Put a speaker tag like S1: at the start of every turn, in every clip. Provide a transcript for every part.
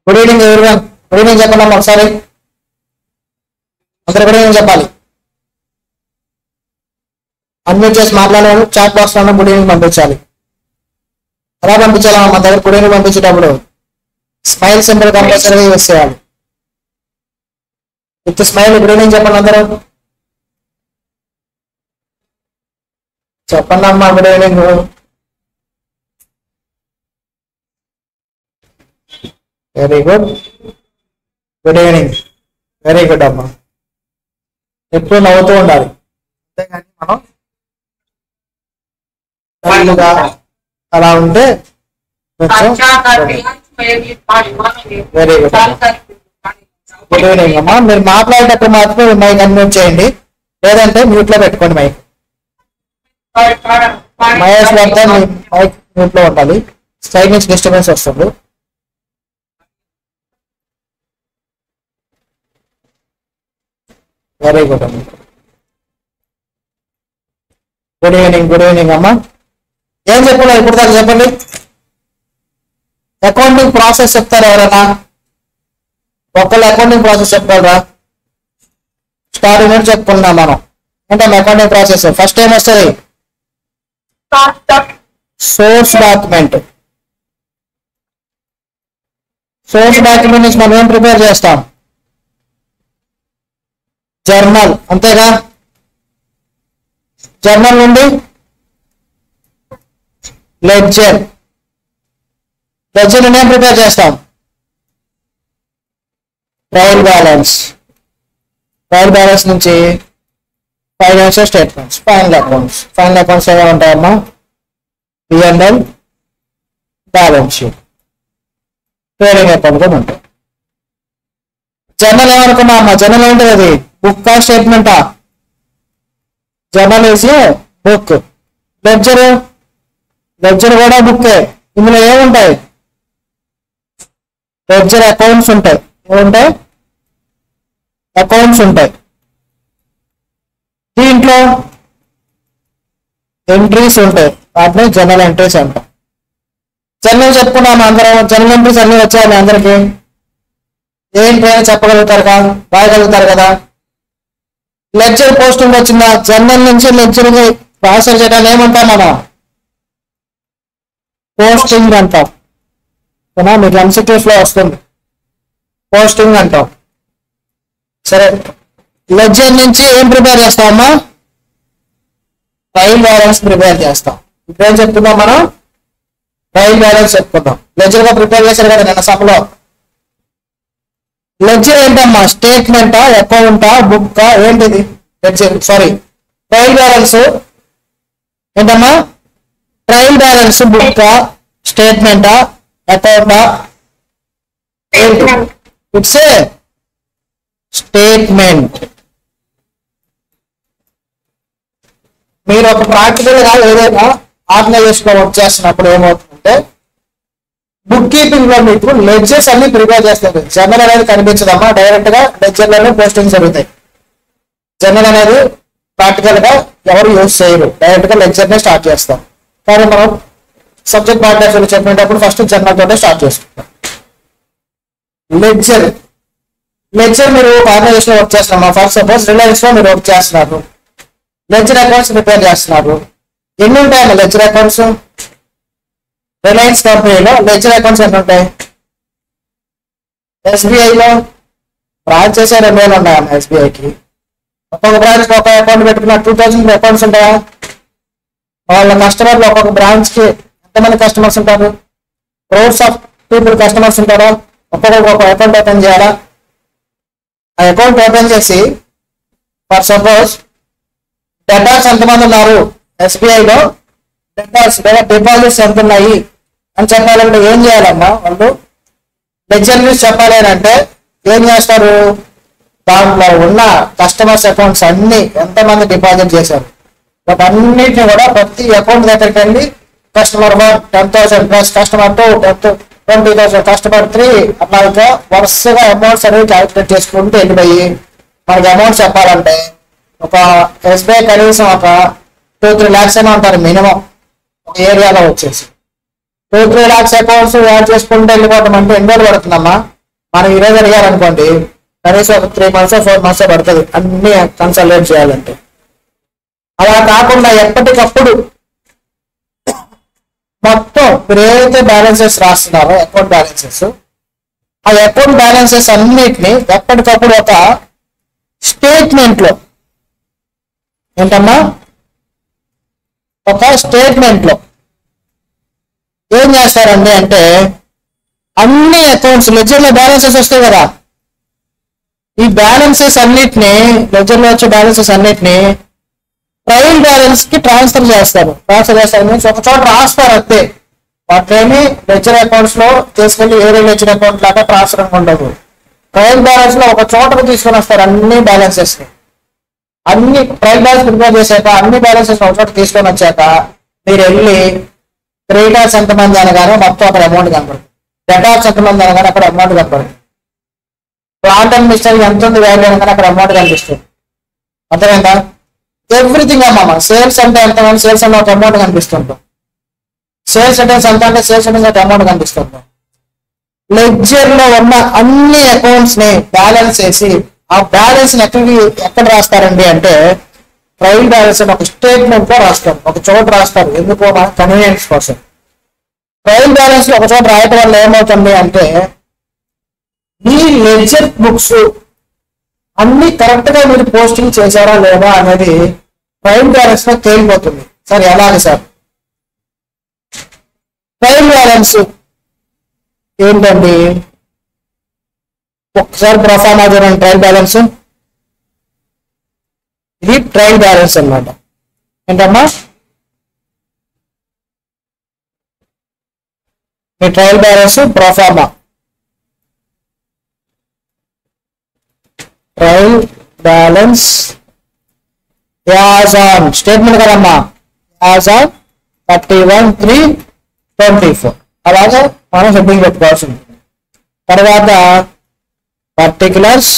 S1: Good evening everyone. Good evening చెప్పండి అమ్మా ఒకసారి. అందరు గుడ్ ఈవినింగ్ చెప్పాలి. అన్మ్యూట్ చేసి మాట్లాడాలి. చాట్ బాక్స్ లో గుడ్ ఈవినింగ్ పంపించాలి. ఎలా పంపించాలమ్మా? మన దగ్గర గుడ్ ఈవినింగ్ పంపించేటప్పుడు స్మైల్ సింబల్ కంపల్సరీగా యూస్ చేయాలి. విత్ స్మైల్ గుడ్ ఈవినింగ్ చెప్పండి అందరూ. చెప్పండి అమ్మా good evening. Very good. Good evening. Very good అమ్మా. ఎప్పుడు నవ్వుతూ ఉండాలి, అంతేగాని మనం అలా ఉంటే కొంచెం. Very good. గుడ్ ఈవినింగ్ అమ్మా. మీరు మాట్లాడేటప్పుడు మాత్రమే మైక్ అన్మ్యూట్ చేయండి, లేదంటే మ్యూట్ లో పెట్టుకోండి మైక్. మహేష్ వద్ద మైక్ మ్యూట్ లో ఉండాలి, సైడ్ నుంచి డిస్టర్బెన్స్ వస్తుంది. వెరీ గుడ్ అమ్మా. Good evening. గుడ్ ఈవినింగ్ అమ్మా. ఏం చెప్పాలి ఇప్పుడు దాకా చెప్పండి. అకౌంటింగ్ ప్రాసెస్ చెప్తారా ఎవరైనా? ఒక్కళ్ళు అకౌంటింగ్ ప్రాసెస్ చెప్పగలరా? స్టార్టింగ్ నుంచి చెప్పుకున్నాం మనం. అంటే అకౌంటింగ్ ప్రాసెస్ ఫస్ట్ ఏం వస్తుంది? Source document. సోర్స్ డాక్యుమెంట్ నుంచి మనం ఏం ప్రిపేర్ చేస్తాం? జర్నల్, అంతేగా? జర్నల్ నుండి లెడ్జర్. లెడ్జర్ నుండి ఏం ప్రిపేర్ చేస్తాం? Trial balance. ట్రయల్ బ్యాలెన్స్ నుంచి financial statements, final accounts. Final accounts ఏమైనా ఉంటాయమ్మా? P&L, balance sheet, trading account కూడా ఉంటాయి. జర్నల్ ఏమనుకున్నా అమ్మా? జర్నల్ ఏంటది? అది బుక్ స్టేట్మెంటా? Journal is book. Ledger, ledger కూడా బుక్కే. ఇందులో ఏముంటాయి? లెడ్జర్ అకౌంట్స్ ఉంటాయి. ఏముంటాయి? అకౌంట్స్ ఉంటాయి. దీంట్లో ఎంట్రీస్ ఉంటాయి, వాటిని జర్నల్ ఎంట్రీస్ అంటాం. జర్నల్ చెప్పుకున్నాము అందరం. జర్నల్ ఎంట్రీస్ అన్ని వచ్చాయి మీ అందరికి. ఏంటి అని చెప్పగలుగుతారు కదా, రాయగలుగుతారు కదా. లెడ్జర్ పోస్టింగ్ వచ్చిందా? జర్నల్ నుంచి లెడ్జర్ ట్రాన్స్ఫర్ చేయడానికి ఏమంటాం మనం? పోస్టింగ్ అంటాం. మీకు ఎంసీక్యూస్ లో వస్తుంది, పోస్టింగ్ అంటాం. సరే, లెడ్జర్ నుంచి ఏం ప్రిపేర్ చేస్తామమ్మా? ట్రయల్ బ్యాలెన్స్ ప్రిపేర్ చేస్తాం. ఇప్పుడు ఏం చెప్తున్నాం మనం? ట్రయల్ బ్యాలెన్స్ చెప్పుకుందాం. లెడ్జర్ గా ప్రిపేర్ చేశారు కదా నిన్న సభలో. లెడ్జర్ ఏంటమ్మా? స్టేట్మెంటా, అకౌంటా, బుక్కా? ఏంటిది లెడ్జర్? సారీ, ట్రయల్ బ్యాలెన్స్ ఏంటమ్మా? ట్రయల్ బ్యాలెన్స్ బుక్కా, స్టేట్మెంటా, అకౌంటా? ఏంటి? It's a statement. మీరు ఒక ప్రాక్టికల్ గా ఏదైనా ఆర్గనైజేషన్ లో వర్క్ చేస్తున్నప్పుడు ఏమవుతుందంటే, బుక్ కీపింగ్ లో మీకు లెడ్జర్స్ అన్ని ప్రిపేర్ చేస్తారు. జర్నల్ అనేది కనిపించదమ్మా, డైరెక్ట్ గా లెడ్జర్ లోనే పోస్టింగ్ జరుగుతాయి. జర్నల్ అనేది ప్రాక్టికల్ గా ఎవరు యూజ్ చేయరు, డైరెక్ట్ గా లెడ్జర్ నే స్టార్ట్ చేస్తాం. కానీ మనం సబ్జెక్ట్ మ్యాటర్ చెప్పినప్పుడు ఫస్ట్ జర్నల్ తోనే స్టార్ట్ చేసుకుంటాం. లెడ్జర్, లెడ్జర్ మీరు ఒక ఆర్గనైజేషన్ లో వర్క్ చేస్తున్నాం. ఫర్ సపోజ్ రిలయన్స్ లో మీరు వర్క్ చేస్తున్నారు, లెడ్జర్ అకౌంట్స్ ప్రిపేర్ చేస్తున్నారు. ఎన్ని ఉంటాయమ్మా లెడ్జర్ అకౌంట్స్? రిలయన్స్ కంపెనీలో లెడ్జర్ అకౌంట్స్ ఎన్ని ఉంటాయి? ఎస్బీఐలో బ్రాంచెస్ 2000 ఉన్నాయమ్మా. ఎస్బీఐకి ఒక్కొక్క బ్రాంచ్ ఒక అకౌంట్ పెట్టుకున్న 2000 అకౌంట్స్ ఉంటాయా? వాళ్ళ కస్టమర్లు ఒక్కొక్క బ్రాంచ్ కి ఎంతమంది కస్టమర్స్ ఉంటారు? క్రోర్స్ ఆఫ్ పీపుల్ కస్టమర్స్ ఉంటారా? ఒక్కొక్క అకౌంట్ ఓపెన్ చేయాలా? ఆ అకౌంట్ ఓపెన్ చేసి ఫర్ సపోజ్ డెటార్స్ ఎంతమంది ఉన్నారు ఎస్బీఐలో, డెటార్స్ లేదా డిపాజిట్స్ ఎంత ఉన్నాయి అని చెప్పాలంటే ఏం చేయాలమ్మా? వాళ్ళు లెడ్జర్ న్యూస్ చెప్పాలి అని అంటే ఏం చేస్తారు? దాంట్లో ఉన్న కస్టమర్స్ అకౌంట్స్ అన్ని ఎంతమంది డిపాజిట్ చేశారు వాటన్నిటిని కూడా ప్రతి అకౌంట్ దగ్గరికి వెళ్ళి కస్టమర్ 1 10,000 ప్లస్, కస్టమర్ 2 20,000, కస్టమర్ 3 అట్లా వరుసగా అమౌంట్స్ అనేవి క్యాలిక్యులేట్ చేసుకుంటూ వెళ్ళిపోయి మనకి అమౌంట్ చెప్పాలంటే ఒక ఎస్బీఐ కనీసం ఒక 2-3 lakhs అయినా ఉంటారు మినిమం ఒక ఏరియాలో వచ్చేసి. 2-3 lakhs అకౌంట్స్ యాడ్ చేసుకుంటే వెళ్ళిపోవడం అంటే ఎన్ని రోజులు పడుతుందమ్మా? మనం ఈరోజు అడిగారనుకోండి, కనీసం ఒక 3 months 4 months పడుతుంది అన్ని కన్సల్టేట్ చేయాలంటే. అలా కాకుండా ఎప్పటికప్పుడు మొత్తం మీరు ఏదైతే బ్యాలెన్సెస్ రాస్తున్నారో అకౌంట్ బ్యాలెన్సెస్, ఆ అకౌంట్ బ్యాలెన్సెస్ అన్నిటిని ఎప్పటికప్పుడు ఒక స్టేట్మెంట్ లో, ఏంటమ్మా, ఒక స్టేట్మెంట్ లో ఏం చేస్తారండి అంటే, అన్ని అకౌంట్స్ లెడ్జర్ లో బ్యాలెన్సెస్ వస్తాయి కదా, ఈ బ్యాలెన్సెస్ అన్నిటిని, లెడ్జర్ లో వచ్చే బ్యాలెన్సెస్ అన్నిటిని ట్రయల్ బ్యాలెన్స్ కి ట్రాన్స్ఫర్ చేస్తారు. మీన్స్ ఒక చోట రాస్తారు అంతే, వాటిని లెడ్జర్ అకౌంట్స్ లో తీసుకెళ్లి వేరే లెడ్జర్ అకౌంట్ లాగా ట్రాన్స్ఫర్ ఉండదు. ట్రయల్ బ్యాలెన్స్ లో ఒక చోటకు తీసుకొని వస్తారు అన్ని బ్యాలెన్సెస్ ని. అన్ని ట్రయల్ బ్యాలెన్స్ ప్రిపేర్ చేశాక అన్ని బ్యాలెన్సెస్ ఒక చోట తీసుకొని వచ్చాక మీరు వెళ్ళి క్రెడిటర్స్ ఎంతమంది అనగానే మొత్తం అక్కడ అమౌంట్ కనపడుతుంది, డెటార్స్ ఎంతమంది అనగానే అక్కడ అమౌంట్ కనపడుతుంది, ప్లాంట్ అండ్ మిషనరీ ఎంత ఉంది వాల్యూ అనగానే అక్కడ అమౌంట్ కనిపిస్తుంది. అర్థమైందా? ఎవ్రీథింగ్ అమ్మా. సేల్స్ అంటే ఎంతమంది, సేల్స్ అంటే ఒక అమౌంట్ కనిపిస్తుంటాం, సేల్స్ రిటర్న్స్ ఎంత అంటే సేల్స్ రిటర్న్స్ ఒక అమౌంట్ కనిపిస్తుంటాం. లెడ్జర్ లో ఉన్న అన్ని అకౌంట్స్ ని బ్యాలెన్స్ చేసి ఆ బ్యాలెన్స్ ఎక్కడ రాస్తారండి అంటే, ట్రయల్ బ్యాలెన్స్ అని ఒక స్టేట్మెంట్ లో రాస్తారు, ఒక చోట రాస్తారు. ఎందుకు? మన కన్వీనియన్స్ కోసం. ట్రయల్ బ్యాలెన్స్ లో ఒక చోట రాయటం వల్ల ఏమవుతుంది అంటే, మీ లెడ్జర్ బుక్స్ అన్ని కరెక్ట్ గా మీరు పోస్టింగ్ చేశారా లేదా అనేది ట్రయల్ బ్యాలెన్స్ లో తేలిపోతుంది. సార్ ఎలాగే సార్? ట్రయల్ బ్యాలెన్స్ ఏంటండి? ఒకసారి ప్రొఫార్మా చూడండి. ట్రయల్ బ్యాలెన్స్ ఇది ట్రయల్ బ్యాలెన్స్ అన్నమాట. ఏంటమ్మా? మీ trial balance proforma, trial balance as on statement కదమ్మా, యాజ్ ఆన్ 31/3/24 అలాగే మనం హెడ్డింగ్ పెట్టుకోవాల్సి ఉంటుంది. తర్వాత పర్టికులర్స్,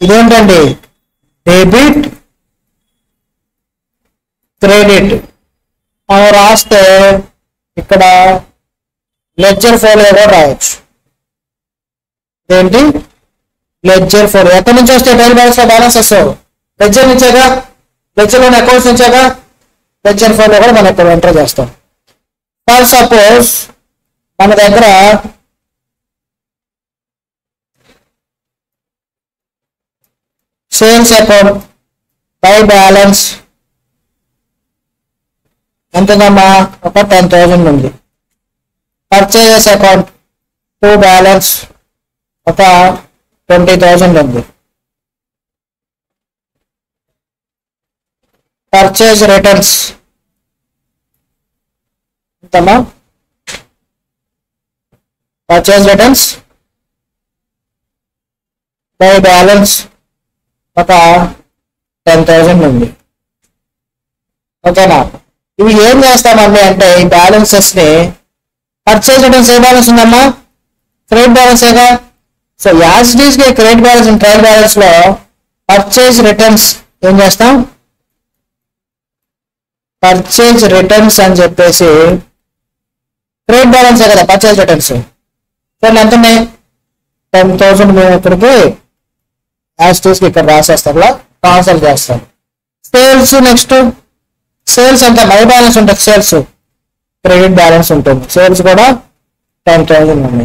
S1: ఇదేంటండి? డెబిట్ క్రెడిట్ మనం రాస్తే ఇక్కడ లెడ్జర్ ఫోలియో కూడా రాయొచ్చు. ఏంటి? లెడ్జర్ ఫోలియో ఎక్కడి నుంచి వస్తే ట్రయల్ బ్యాలెన్స్ లో బ్యాలెన్సెస్ లెడ్జర్ నుంచేగా, లెడ్జర్ లోని అకౌంట్స్ నుంచేగా లెడ్జర్ ఫోలియో కూడా మనం ఇక్కడ ఎంటర్ చేస్తాం. ఫర్ సపోజ్ మన దగ్గర సేల్స్ అకౌంట్ బై బ్యాలెన్స్ ఎంతదమ్మా? ఒక 10,000 ఉంది. పర్చేజెస్ అకౌంట్ టు బ్యాలెన్స్ ఒక 20,000 ఉంది. పర్చేజ్ రిటర్న్స్ ఎంతమ్మా? పర్చేజ్ రిటర్న్స్ బై బ్యాలెన్స్ ఒక 10,000 ఉంది. ఓకేనా? ఇవి ఏం చేస్తామండి అంటే, ఈ బ్యాలెన్సెస్ ని పర్చేజ్ రిటర్న్స్ ఏ బ్యాలెన్స్ ఉందమ్మా? క్రెడిట్ బ్యాలెన్స్ ఏగా. సో యాజ్ ఇట్ ఈస్ కి క్రెడిట్ బ్యాలెన్స్ ట్రయల్ బ్యాలెన్స్ లో పర్చేజ్ రిటర్న్స్ ఏం చేస్తాం? పర్చేజ్ రిటర్న్స్ అని చెప్పేసి క్రెడిట్ బ్యాలెన్స్ కదా పర్చేజ్ రిటర్న్స్. సో ఎంత ఉన్నాయి? 10,000 మేము ఇక్కడికి యాజ్ ఇట్ ఈస్ కి ఇక్కడ రాసేస్తాం, ట్రాన్స్ఫర్ చేస్తాం. సేల్స్ నెక్స్ట్ సేల్స్ అంతా బై బ్యాలెన్స్ ఉంటుంది, సేల్స్ క్రెడిట్ బ్యాలెన్స్ ఉంటుంది, సేల్స్ కూడా 10,000 ఉంది.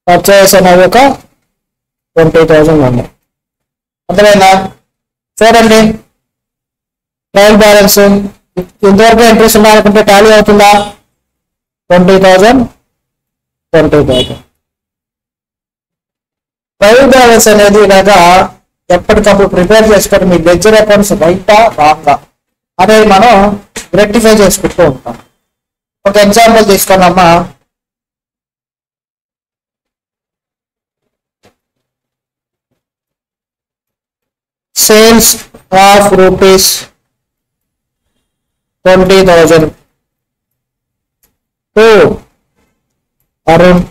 S1: పర్చేజెస్ అనేవి ఒక 20,000 ఉంది. అర్థమైందా? చూడండి, ట్రయల్ బ్యాలెన్స్ ఇంతవరకు ఎంట్రీస్ ఉన్నాయనుకుంటే టాలీ అవుతుందా? 20,000 ట్రయల్ బ్యాలెన్స్ అనేది ఇలాగా ఎప్పటికప్పుడు ప్రిపేర్ చేసుకొని మీ లెడ్జర్ అకౌంట్స్ రైటా రాంగా అనేది మనం రెక్టిఫై చేసుకుంటూ ఉంటాం. ఒక ఎగ్జాంపుల్ తీసుకున్నామా, sales of ₹20,000 to Arun,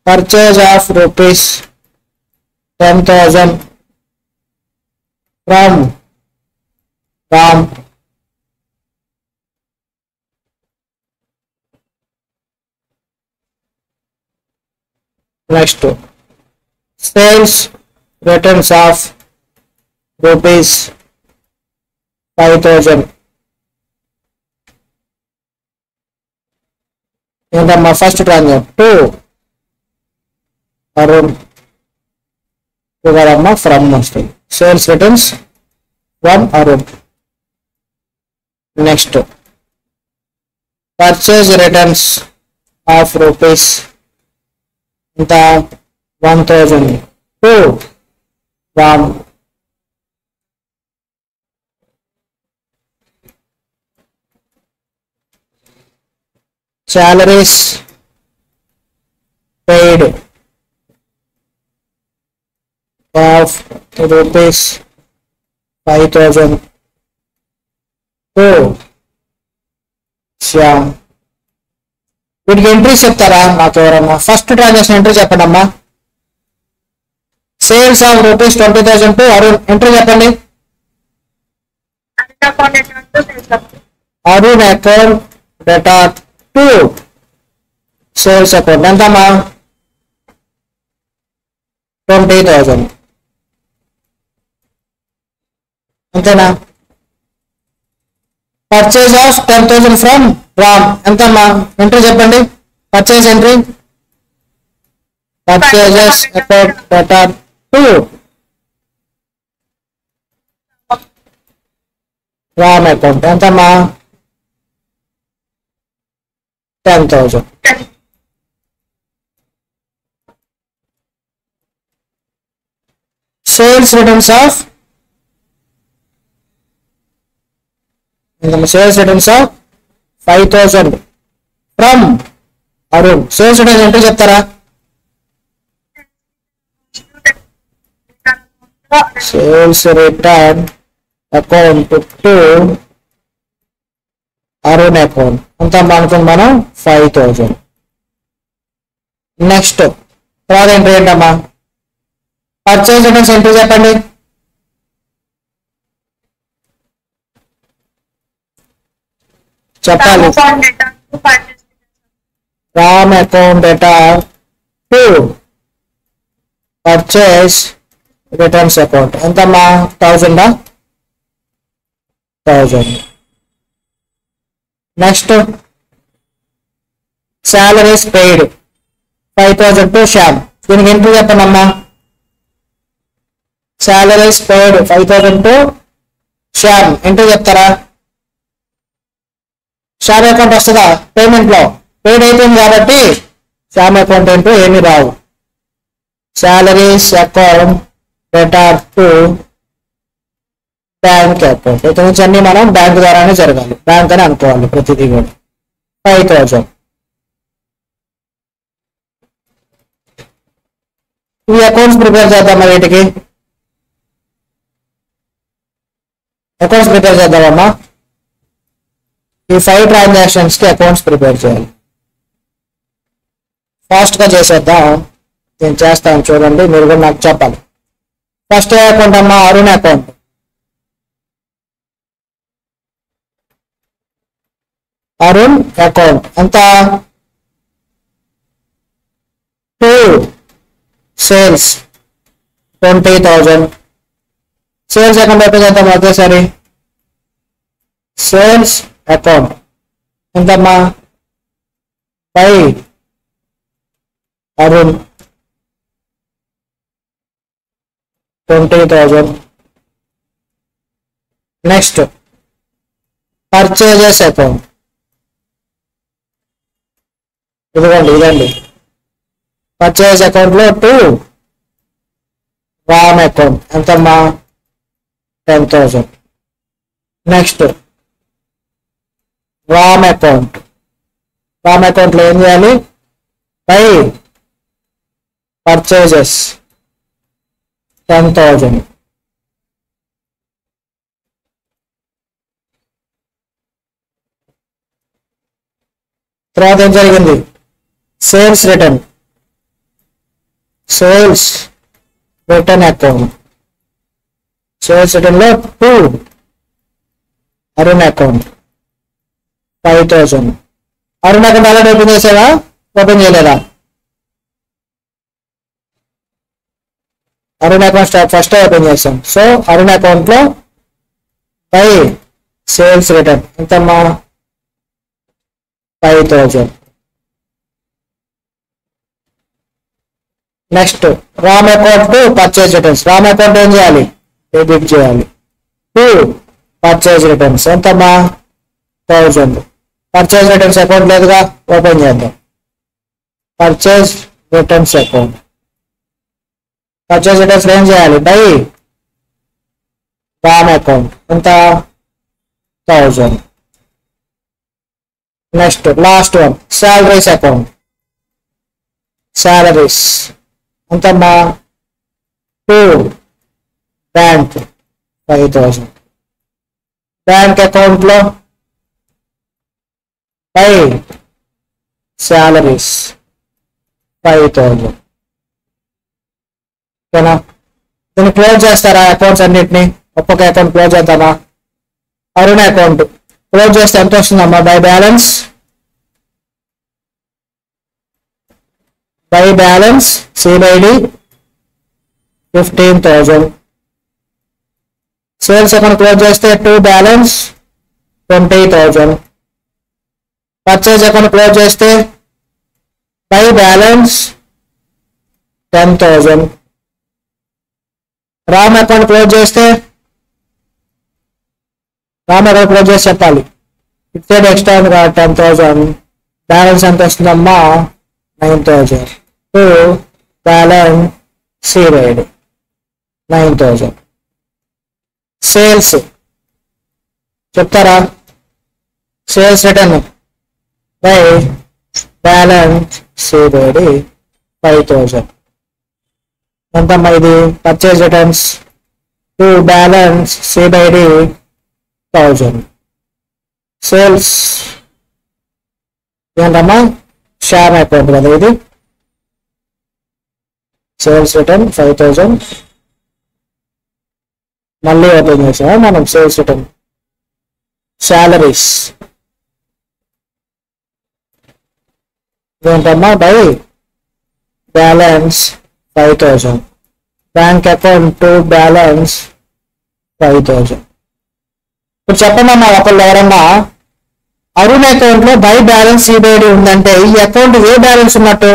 S1: purchase of ₹10,000 from Ram. Next sales returns of rupees 5,000. ఏంటమ్మా ఫస్ట్ ట్రాన్సాక్షన్ 2 అరుణ్ ఇవ్వడమ్మా ఫ్రమ్ వస్తుంది. Sales returns 1 Arun. Next purchase returns of rupees ఇంత 1,000 2 Ram. salaries paid of rupees 5,000 to Shyam. వీటికి ఎంట్రీస్ చెప్తారా నాకు ఎవరమ్మా? ఫస్ట్ ట్రాన్సాక్షన్ ఎంట్రీ చెప్పండి అమ్మా. Sales of rupees 20,000 to Arun entry చెప్పండి. Arun account data to sales account ఎంతమ్మా? 20,000 అంతేనా? పర్చేజ్ ఆఫ్ 10,000 ఫ్రమ్ రామ్ ఎంతమ్మా? ఎంట్రీ చెప్పండి. Purchase entry purchases account data to Ram account ఎంతమ్మా? 10,000. Sales returns of sales returns of 5,000 from Arun. Sales returns entry చెప్తారా? Sales return account to Arun account అంత అనుకుని మనం 5,000. Next తర్వాత ఎంట్రీ ఏంటమ్మా? పర్చేజ్ రిటర్న్స్ ఎంట్రీ చెప్పండి. చెప్పాలి. Ram account data to purchase returns account ఎంతమ్మా? 1,000. Next salaries paid 5,000 to Shyam. దీనికి ఎంట్రీ చెప్పండి అమ్మా. Salaries paid 5,000 to Shyam entry చెప్తారా? శ్యామ్ అకౌంట్ వస్తుందా? పేమెంట్ లో పెయిడ్ అయిపోయింది కాబట్టి శ్యామ్ అకౌంట్ ఏంటో ఏమీ రావు. Salaries account data to bank account. ఇక్కడ నుంచి అన్ని మనం బ్యాంక్ ద్వారానే జరగాలి. బ్యాంక్ అని అనుకోవాలి ప్రతిదీ కూడా. 5,000. ఈ అకౌంట్స్ ప్రిపేర్ చేద్దామా? వీటికి అకౌంట్స్ ప్రిపేర్ చేద్దామమ్మా. ఈ 5 ట్రాన్సాక్షన్స్ కి అకౌంట్స్ ప్రిపేర్ చేయాలి. ఫాస్ట్ గా చేసేద్దాం. నేను చేస్తాను చూడండి, మీరు కూడా నాకు చెప్పాలి. ఫస్ట్ ఏ అకౌంట్ అమ్మా? అరుణ్ అకౌంట్. అరుణ్ అకౌంట్ ఎంత? 2 సేల్స్ 20,000. సేల్స్ అకౌంట్ ఓపెన్ చేద్దాం ఒకేసారి. సేల్స్ అకౌంట్ ఎంతమ్మా? 5 అరుణ్ 20,000. Next purchases account. ఇదండి పర్చేజ్ అకౌంట్ లో 2 రామ్ అకౌంట్ ఎంతమ్మా? 10,000. నెక్స్ట్ రామ్ అకౌంట్ లో ఏం చేయాలి? 5 పర్చేజెస్ 10,000. తర్వాత ఏం జరిగింది? Sales return account sales return లో 2 Arun account 5,000. Arun account already open చేసావా? ఓపెన్ చేయలేదా? అరుణ్ అకౌంట్ ఫస్ట్ ఓపెన్ చేసాం. సో అరుణ్ అకౌంట్ లో బై సేల్స్ రిటర్న్ ఎంతమ్మా? 5,000. Next Ram account purchase returns. Ram account ఏం చేయాలి? డెబిట్ చేయాలి. 2 పర్చేజ్ రిటర్న్స్ ఎంతమ్మా? 1,000. పర్చేజ్ రిటర్న్స్ అకౌంట్ లేదుగా, ఓపెన్ చేద్దాం. Purchase returns account. Purchase returns ఏం చేయాలి? బై రామ్ అకౌంట్ ఎంత? 1,000. Next last one salaries account. Salaries ఎంతమ్మా? 2 బ్యాంక్ 5,000. బ్యాంక్ అకౌంట్ లో బై సాలరీస్ 5,000. ఓకేనా? దీన్ని క్లోజ్ చేస్తారా? అకౌంట్స్ అన్నిటిని ఒక్కొక్క అకౌంట్ క్లోజ్ చేద్దామా? అరుణ్ అకౌంట్ క్లోజ్ చేస్తే ఎంత వస్తుందమ్మా? By balance C by D 15,000. Sales account close చేస్తే 2 బ్యాలెన్స్ 20,000. పర్చేజ్ అకౌంట్ క్లోజ్ చేస్తే by balance 10,000. Ram account close చేస్తే క్లోజ్ చేసి చెప్పాలి. It's extra 10,000. బ్యాలెన్స్ ఎంత వస్తుందమ్మా? 9,000. 2 బ్యాలెన్స్ సిబైడి 9,000. సేల్స్ చెప్తారా? Sales return by balance C by D 5,000. ఎంతమ్మా ఇది? Purchase returns 2 balance C by D 1,000. Sales ఏంటమ్మా? షామ్ అకౌంట్ కదా ఇది. Sales return 5,000. మళ్ళీ ఓపెన్ చేసామా మనం? సేల్స్ రిటర్న్ సాలరీస్ ఏంటమ్మా? By balance 5,000. Bank account 2 balance 5,000. ఇప్పుడు చెప్పండి అమ్మా, ఒకళ్ళు ఎవరన్నా అరుణ్ అకౌంట్ లో బై బ్యాలెన్స్ సిబైడి ఉందంటే ఈ అకౌంట్ ఏ బ్యాలెన్స్ ఉన్నట్టు?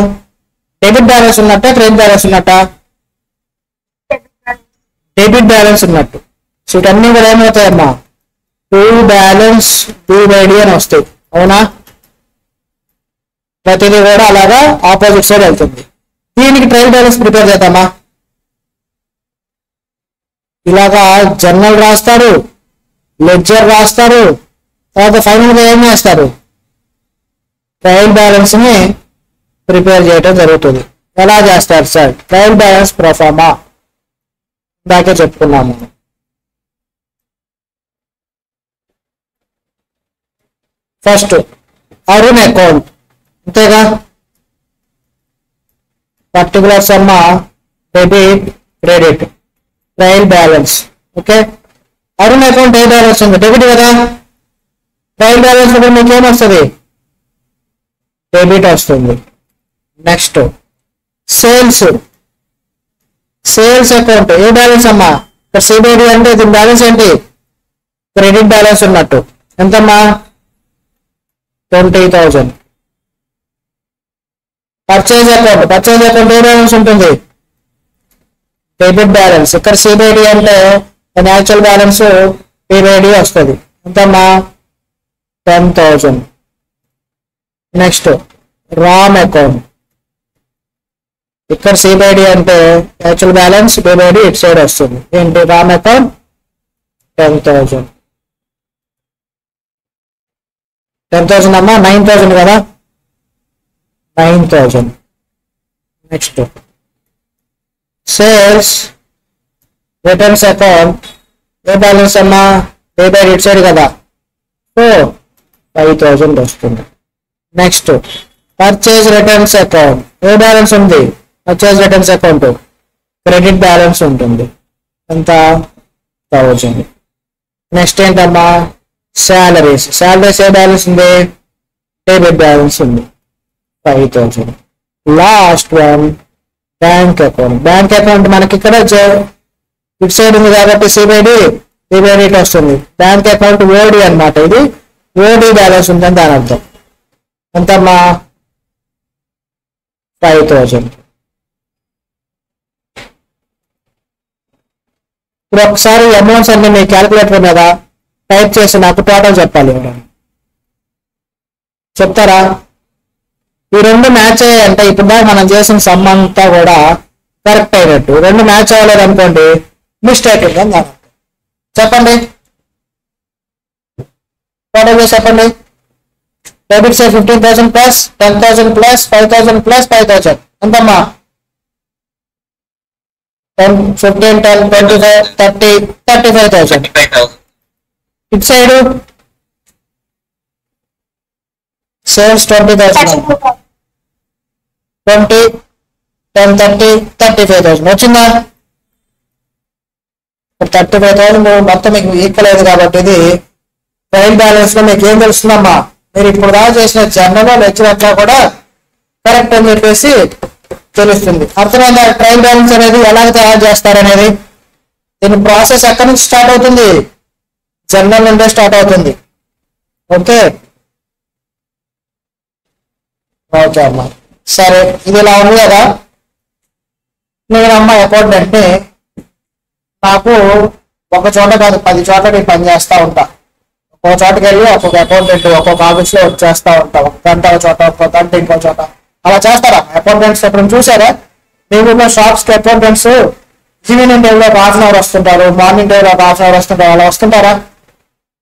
S1: డెబిట్ బ్యాలెన్స్ ఉన్నట్ట, క్రెడిట్ బ్యాలెన్స్ ఉన్నట్ట? డెబిట్ బ్యాలెన్స్ ఉన్నట్టు. సో ఇవన్నీ కూడా ఏమవుతాయమ్మా? 2 బ్యాలెన్స్ సిబైడి అని వస్తాయి. అవునా? ప్రతిదీ కూడా అలాగా ఆపోజిట్ సైడ్ వెళ్తుంది. దీనికి ట్రయల్ బ్యాలెన్స్ ప్రిపేర్ చేద్దామా? ఇలాగా జర్నల్ రాస్తారు, లెడ్జర్ రాస్తారు, తర్వాత ఫైనల్ గా ఏం చేస్తారు? ట్రయల్ బ్యాలెన్స్ ని ప్రిపేర్ చేయడం జరుగుతుంది. ఎలా చేస్తారు సార్? ట్రయల్ బ్యాలెన్స్ ప్రొఫార్మా ఇందాకే చెప్పుకున్నాము. ఫస్ట్ అరుణ్ అకౌంట్ అంతేగా, పర్టికులర్స్ అమ్మా debit credit trial balance. Okay, Arun account ఏ బ్యాలెన్స్ ఉంది? డెబిట్ కదా. ట్రయల్ బ్యాలెన్స్ లో మీకు ఏమొస్తుంది? డెబిట్ వస్తుంది. Next sales. సేల్స్ అకౌంట్ ఏ బ్యాలెన్స్ అమ్మా? ఇక్కడ సిబిడి అంటే ఇది బ్యాలెన్స్ ఏంటి? క్రెడిట్ బ్యాలెన్స్ ఉన్నట్టు. ఎంతమ్మా? 20,000. Purchase account. పర్చేజ్ అకౌంట్ ఏ బ్యాలెన్స్ ఉంటుంది? Debit balance. ఇక్కడ సిబిడి అంటే దాని యాక్చువల్ బ్యాలెన్స్ సిబిడి వస్తుంది. ఎంతమ్మా? 10,000. Next Ram account. ఇక్కడ సిబిడి అంటే యాక్చువల్ బ్యాలెన్స్ సిబిడి ఇటు సైడ్ వస్తుంది. ఏంటి? రామ్ అకౌంట్ 10,000. 10,000 అమ్మా, 9,000 కదా. 9,000. నెక్స్ట్ సేల్స్ రిటర్న్స్ అకౌంట్ ఏ బ్యాలెన్స్ అమ్మా? సిబిడి ఇటు సైడ్ కదా. సో 5,000 వస్తుంది. నెక్స్ట్ పర్చేజ్ రిటర్న్స్ అకౌంట్ ఏ బ్యాలెన్స్ ఉంది? Purchase returns account credit balance ఉంటుంది. ఎంత? 1000. నెక్స్ట్ ఏంటమ్మా శాలరీస్. శాలరీస్ ఏ బ్యాలెన్స్ ఉంది? డెబిట్ బ్యాలెన్స్ ఉంది 5000. Last one bank account. Bank account మనకి ఇక్కడ ఇటు సైడ్ ఉంది కాబట్టి సిబిఐడి డిబిఐడి వస్తుంది. బ్యాంక్ అకౌంట్ ఓడి అనమాట. ఇది ఓడి బ్యాలెన్స్ ఉందని దాని అర్థం. ఎంతమ్మా 5000. ఇప్పుడు ఒకసారి అమౌంట్స్ అన్ని మీ క్యాలిక్యులేటర్ మీద టైప్ చేసి నాకు టోటల్ చెప్పాలి. చెప్తారా? ఈ రెండు మ్యాచ్ అయ్యాయంటే ఇప్పుడు దాకా మనం చేసిన సమ్ అంతా కూడా కరెక్ట్ అయినట్టు. రెండు మ్యాచ్ అవ్వలేదు అనుకోండి మిస్టేక్ ఉందని చెప్పండి. టోటల్ చేసి చెప్పండి. Debit side 15,000 plus 10,000 plus 5,000 plus 5,000 ఎంతమ్మా? 10, 15, 10, 25, 30, 35,000. ఇటు సైడ్ సేల్స్ 20,000, 20, 10, 30, 35,000 వచ్చిందా? 35,000 మొత్తం మీకు ఈక్వల్ అయింది కాబట్టి ఇది ట్రయల్ బ్యాలెన్స్ లో మీకు ఏం తెలుస్తుందమ్మా? మీరు ఇప్పుడు దాకా చేసిన జర్నల్ లెక్చర్ కూడా కరెక్ట్ అని చెప్పేసి తెలుస్తుంది. అర్థమైందా? ట్రయల్ బ్యాలెన్స్ అనేది ఎలా తయారు చేస్తారనేది. దీని ప్రాసెస్ ఎక్కడి నుంచి స్టార్ట్ అవుతుంది? జర్నల్ నుండే స్టార్ట్ అవుతుంది. ఓకే ఓకే అమ్మా. సరే, ఇది ఇలా ఉంది కదా. నేను అమ్మ అకౌంటెంట్ ని నాకు ఒక చోట కాదు 10 చోట్ల నేను పని చేస్తా ఉంటా. ఒక్కొక్క చోటకి వెళ్ళి ఒక్కొక్క అకౌంటెంట్ ఒక్కొక్క ఆఫీస్ లో చేస్తా ఉంటా. ఒక గంట ఒక చోట, ఒక్కొక్క గంట ఇంకో చోట అలా చేస్తారా? అకౌంటెంట్స్ ఎప్పుడు చూసారా? మీ ఊళ్ళో షాప్స్ కి అకౌంటెంట్స్ ఈవినింగ్ టైంలో ఒక హాఫ్ అన్ అవర్ వస్తుంటారు, మార్నింగ్ టైంలో ఒక హాఫ్ అన్ అవర్ వస్తుంటారు. అలా వస్తుంటారా?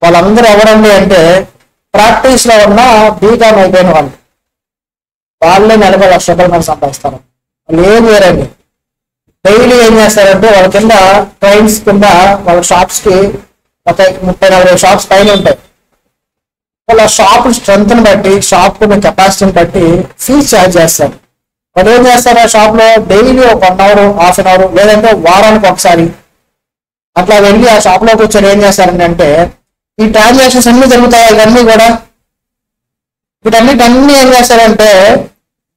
S1: వాళ్ళందరూ ఎవరండి అంటే ప్రాక్టీస్ లో ఉన్న బీకామ్ అయిపోయిన వాళ్ళు. వాళ్ళే 40 లక్షల రూపాయలు మనం సంపాదిస్తారు. వాళ్ళు ఏం చేయరండి. డైలీ ఏం చేస్తారంటే వాళ్ళ కింద ట్రైన్స్ కింద వాళ్ళ షాప్స్ కి ఒక 30-40 షాప్స్ పైన ఉంటాయి. వాళ్ళ షాప్ స్ట్రెంత్ ని బట్టి, షాప్ కెపాసిటీని బట్టి ఫీజ్ ఛార్జ్ చేస్తారు. వాళ్ళు ఏం చేస్తారు? ఆ షాప్ లో డైలీ ఒక 1 అవర్, హాఫ్ అన్ అవర్, లేదంటే వారానికి ఒకసారి అట్లా వెళ్ళి ఆ షాప్ లో కూర్చొని ఏం చేస్తారంటే ఈ ట్రాన్సాక్షన్స్ అన్ని జరుగుతాయి. ఇవన్నీ కూడా వీటన్నిటి ఏం చేస్తారంటే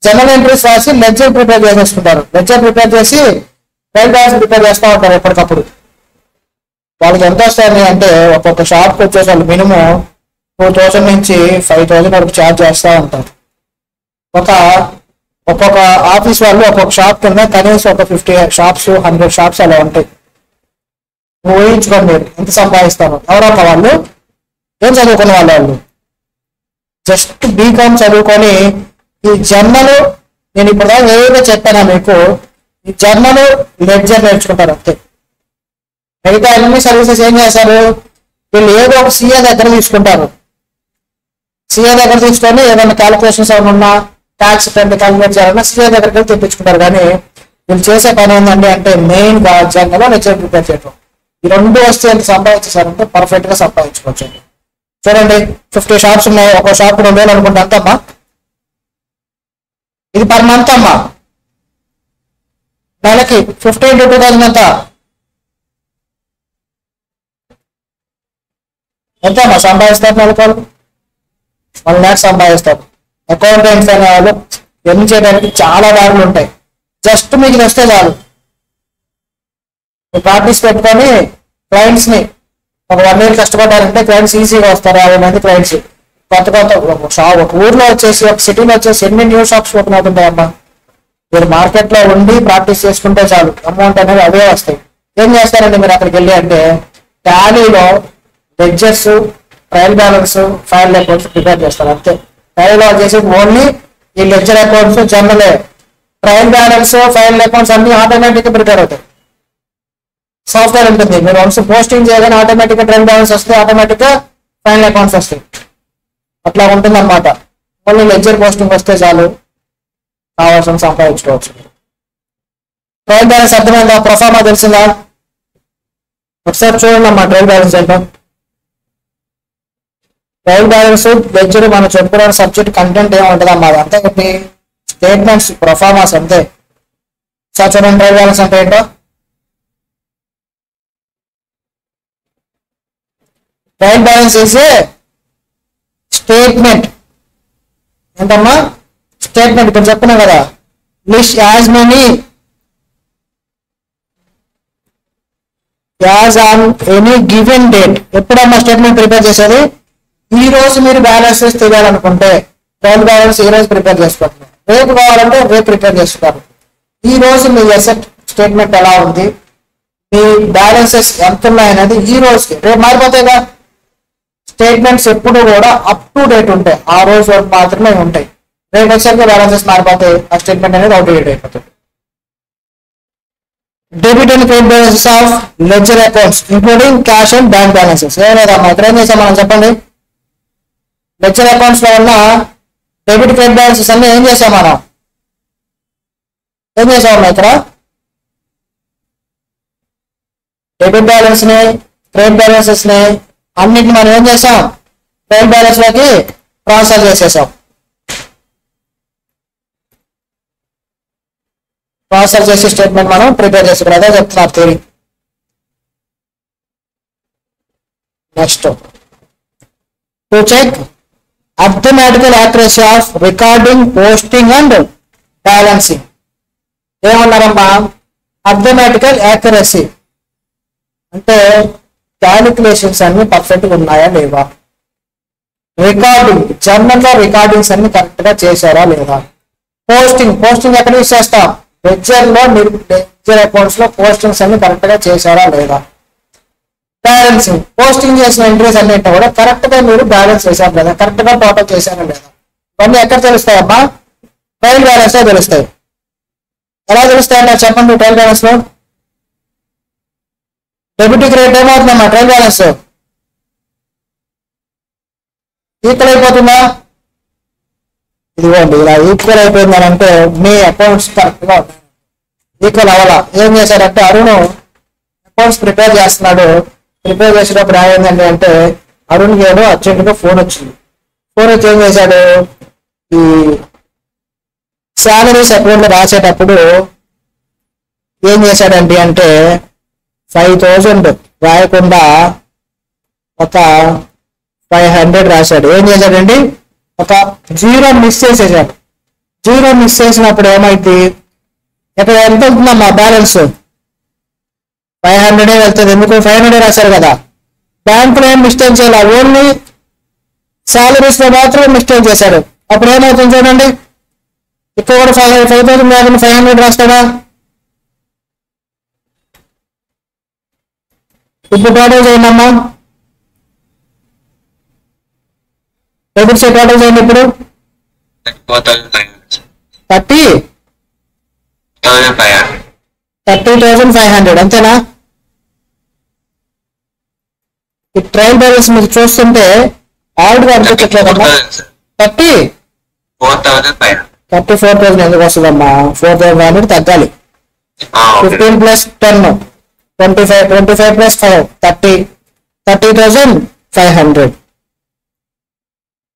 S1: జనరల్ ఎంట్రీస్ రాసి లెడ్జర్ ప్రిపేర్ చేసేసుకుంటారు. లెడ్జర్ ప్రిపేర్ చేసి ట్రయల్ బ్యాలెన్స్ ప్రిపేర్ చేస్తూ ఉంటారు ఎప్పటికప్పుడు. వాళ్ళకి ఎంత వస్తాయి అంటే ఒక్కొక్క షాప్కి వచ్చేసి వాళ్ళు మినిమం 2,000 నుంచి 5,000 వరకు ఛార్జ్ చేస్తూ ఉంటారు. ఒక్కొక్క ఆఫీస్ వాళ్ళు ఒక్కొక్క షాప్ కింద కనీసం ఒక 50 షాప్స్ 100 షాప్స్ అలా ఉంటాయి. ఊహించుకోండి మీరు ఎంత సంపాదిస్తారు. ఎవరమ్మా వాళ్ళు? ఏం చదువుకున్న వాళ్ళు జస్ట్ బీకామ్ చదువుకొని ఈ జర్నల్, నేను ఇప్పుడు ఏదైతే చెప్పానా మీకు, ఈ జర్నల్ లెడ్జర్ నేర్చుకుంటారు అంతే. మిగతా అన్ని సర్వీసెస్ ఏం చేస్తారు? వీళ్ళు ఏదో ఒక సిఏ దగ్గర తీసుకుంటారు. సిఏ దగ్గర తీసుకొని ఏదైనా క్యాలిక్యులేషన్స్ ఏమైనా ఉన్నా, ట్యాక్స్ క్యాలిక్యులేట్ చేయాలన్నా సిఏ దగ్గరికి వెళ్ళి తెప్పించుకుంటారు. కానీ వీళ్ళు చేసే పని ఏంటండి అంటే మెయిన్ గా జర్నల్ లెడ్జర్ ప్రిపేర్ చేయడం. ఈ రెండు వస్తే ఎంత సంపాదించేసారంటే పర్ఫెక్ట్ గా సంపాదించుకోవచ్చు. చూడండి 50 షాప్స్ ఉన్నాయి. ఒక్కో షాప్ 2,000 అనుకుంటే అంతమ్మా. ఇది పర్ మంత్ అమ్మా. నెలకి 15 to 2,000 ఎంత అమ్మా సంపాదిస్తారు? నెలకు 1 lakh సంపాదిస్తారు. అకౌంటెంట్స్ అనే వాళ్ళు ఎన్ని చేయడానికి చాలా దారులు ఉంటాయి. జస్ట్ మీకు వస్తే చాలు. ప్రాక్టీస్ పెట్టుకొని క్లయింట్స్ ని ఒక 1 year కష్టపడ్డారంటే క్లయింట్స్ ఈజీగా వస్తారు. 50 మంది క్లయింట్స్ కొత్త ఒక ఊర్లో వచ్చేసి ఒక సిటీలో వచ్చేసి ఎన్ని న్యూ షాప్స్ ఓపెన్ అవుతుంటాయమ్మా. మీరు మార్కెట్ లో ఉండి ప్రాక్టీస్ చేసుకుంటే చాలు, అమౌంట్ అనేది అవే వస్తాయి. ఏం చేస్తారండి మీరు అక్కడికి వెళ్ళి అంటే టాలీలో ledgers, trial balance, final accounts prepare చేస్తారు అంతే. టాలీలో వచ్చేసి ఓన్లీ ఈ లెడ్జర్ అకౌంట్స్, జర్నలే. ట్రయల్ బ్యాలెన్స్, ఫైనల్ అకౌంట్స్ అన్ని ఆటోమేటిక్ గా ప్రిపేర్ అవుతాయి. సాఫ్ట్వేర్ ఉంటుంది. మీరు వన్స్ పోస్టింగ్ చేయగానే ఆటోమేటిక్ గా ట్రయల్ బ్యాలెన్స్ వస్తాయి, ఆటోమేటిక్ గా ఫైనల్ అకౌంట్స్ వస్తాయి. అట్లా ఉంటుంది అన్నమాట. ఓన్లీ లెడ్జర్ పోస్టింగ్ వస్తే చాలు, కావాల్సిన సంపాదించుకోవచ్చు. ట్రయల్ బ్యాలెన్స్ అర్థమైందా? ప్రొఫార్మా తెలిసిందా? ఒకసారి చూడండి అమ్మా ట్రయల్ బ్యాలెన్స్ ఏంటో. ట్రయల్ బ్యాలెన్స్ లెడ్జర్ మనం చెప్పుకునే సబ్జెక్ట్ కంటెంట్ ఏముంటుంది అమ్మా, అంతే ఒకటి స్టేట్మెంట్స్, ప్రొఫార్మాస్ అంతే. సార్ చూడండి ట్రయల్ బ్యాలెన్స్ అంటే ఏంటో. Trial balance is a statement. ఏంటమ్మా? స్టేట్మెంట్. ఇప్పుడు చెప్తున్నా కదా, list as many as on any given date. ఎప్పుడమ్మా స్టేట్మెంట్ ప్రిపేర్ చేసేది? ఈ రోజు మీరు బ్యాలెన్సెస్ తెలియాలనుకుంటే ట్రయల్ బ్యాలెన్స్ ఈ రోజు ప్రిపేర్ చేసుకుంటున్నారు, రేపు కావాలంటే రేపు ప్రిపేర్ చేసుకుంటారు. ఈ రోజు మీ అసెట్ స్టేట్మెంట్ ఎలా ఉంది, మీ బ్యాలెన్సెస్ ఎంత ఉన్నాయనేది ఈ రోజుకి. రేపు మారిపోతాయిగా. స్టేట్మెంట్స్ ఎప్పుడు కూడా అప్ టు డేట్ ఉంటాయి, ఆ రోజు వరకు మాత్రమే ఉంటాయి. రేపు వచ్చేసరికి బ్యాలెన్సెస్ మారిపోతాయి, ఆ స్టేట్మెంట్ అనేది అవుట్ డేట్ అయిపోతుంది. Debit and credit balances of ledger accounts including cash and bank balances. ఏమేదమ్మా ఇక్కడ ఏం చేసాం మనం చెప్పండి? లెడ్జర్ అకౌంట్స్ లో ఉన్న డెబిట్ క్రెడిట్ బ్యాలెన్సెస్ అన్ని ఏం చేసాం మనం? ఏం చేసామమ్మా ఇక్కడ? డెబిట్ బ్యాలెన్స్ ని, క్రెడిట్ బ్యాలెన్సెస్ ని అన్నిటిని మనం ఏం చేసాం? క్రెడిట్ బ్యాలెన్స్ లోకి ట్రాన్స్ఫర్ చేసేసాం. ట్రాన్స్ఫర్ చేసే స్టేట్మెంట్ మనం ప్రిపేర్ చేసి అదే చెప్తున్నారు theory. Next, to check arithmetical accuracy of recording, posting and balancing. ఏమన్నారమ్మా? అర్థమెటికల్ యాక్యురసీ అంటే క్యాలిక్యులేషన్స్ అన్ని పర్ఫెక్ట్ గా ఉన్నాయా లేవా, రికార్డింగ్ జర్నల్ లో రికార్డింగ్స్ అన్ని కరెక్ట్ గా చేశారా లేదా, పోస్టింగ్ ఎక్కడ యూజ్ చేస్తాం? లెడ్జర్ లో, లెడ్జర్ అకౌంట్స్ లో పోస్టింగ్స్ అన్ని కరెక్ట్ గా చేశారా లేదా, బ్యాలెన్సింగ్ పోస్టింగ్ చేసిన ఎంట్రీస్ అన్నింటి కూడా కరెక్ట్ గా మీరు బ్యాలెన్స్ చేశారా లేదా, కరెక్ట్ గా టోటల్ చేశారా లేదా. ఇవన్నీ ఎక్కడ తెలుస్తాయమ్మా? ట్రయల్ బ్యాలెన్స్ లో తెలుస్తాయి. ఎలా తెలుస్తాయన్నారు చెప్పండి? ట్రయల్ బ్యాలెన్స్ లో డెబిట్ క్రెడిట్ ఏమవుతుందమ్మా? ట్రయల్ బ్యాలెన్స్ ఈక్వల్ అయిపోతుందా? ఇదిగోండి, ఇలా ఈక్వల్ అయిపోయిందని అంటే మీ అకౌంట్స్ కరెక్ట్ గా ఉన్నాయి. ఈక్వల్ అవ్వాలా? ఏం చేశాడంటే అరుణ్ అకౌంట్స్ ప్రిపేర్ చేస్తున్నాడు. ప్రిపేర్ చేసేటప్పుడు ఏమైందండి అంటే అరుణ్కి ఏదో అర్జెంట్ గా ఫోన్ వచ్చింది. ఫోన్ వచ్చి ఏం చేశాడు? ఈ శాలరీస్ అకౌంట్ లో రాసేటప్పుడు ఏం చేశాడండి అంటే 5,000 రాయకుండా ఒక 500 రాశాడు. ఏం చేశాడండి? ఒక 0 మిస్ చేసేసాడు. 0 మిస్ చేసినప్పుడు ఏమైంది? ఇక్కడ ఎంత ఉంటుందమ్మా బ్యాలెన్స్? 500 వెళ్తుంది. ఎందుకు? 500 రాశారు కదా. బ్యాంకులో ఏం మిస్టేక్ చేయాలి? ఓన్లీ శాలరీస్ లో మాత్రమే మిస్టేక్ చేశాడు. అప్పుడు ఏమవుతుంది చూడండి, ఇక్కడ కూడా 5,000 కాకుండా 500 రాస్తాడా? ఇప్పుడు టోటల్ చేయండి అమ్మా. డెబిట్ సైడ్ టోటల్ చేయండి. ఇప్పుడు 30,500 అంతేనా? ఈ ట్రయల్ బ్యాలెన్స్ మీరు చూస్తుంటే ఆల్రెడీ అనిపించట్లేదమ్మా. 34,000 ఎందుకు వస్తుందమ్మా? 4,500 తగ్గాలి. 15 + 10 25 + 5 30,500.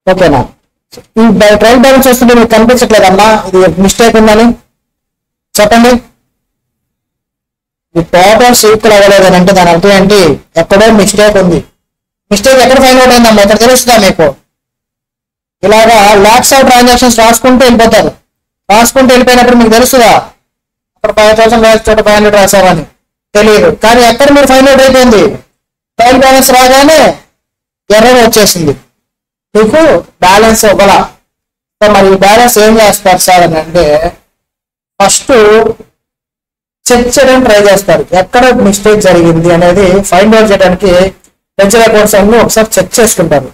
S1: ఓకేనా? ఈ ట్రయల్ బ్యాలెన్స్ వస్తుంటే మీకు కనిపించట్లేదమ్మా ఇది మిస్టేక్ ఉందని చెప్పండి. ఈ టోటల్స్ ఈక్వల్ అవ్వలేదని అంటే దాని అర్థం ఏంటి? ఎక్కడో మిస్టేక్ ఉంది. మిస్టేక్ ఎక్కడ ఫైండ్ అవుట్ అయిందమ్మా? ఇక్కడ తెలుస్తుందా మీకు? ఇలాగా లాక్స్ ఆఫ్ ట్రాన్సాక్షన్స్ రాసుకుంటూ వెళ్ళిపోతారు. రాసుకుంటూ వెళ్ళిపోయినప్పుడు మీకు తెలుస్తుందా అక్కడ 5,000 రాసి చోట 500 రాసామని? తెలియదు. కానీ ఎక్కడ మీరు ఫైండ్ అవుట్ అయిపోయింది? ట్రయల్ బ్యాలెన్స్ రాగానే ఎర్రర్ వచ్చేసింది, మీకు బ్యాలెన్స్ ఇవ్వాల. మరి ఈ బ్యాలెన్స్ ఏం చేస్తారు సార్ అని అంటే ఫస్ట్ చెక్ చేయడానికి ట్రై చేస్తారు. ఎక్కడ మిస్టేక్ జరిగింది అనేది ఫైండ్ అవుట్ చేయడానికి లెడ్జర్ అకౌంట్స్ అన్ని ఒకసారి చెక్ చేసుకుంటారు.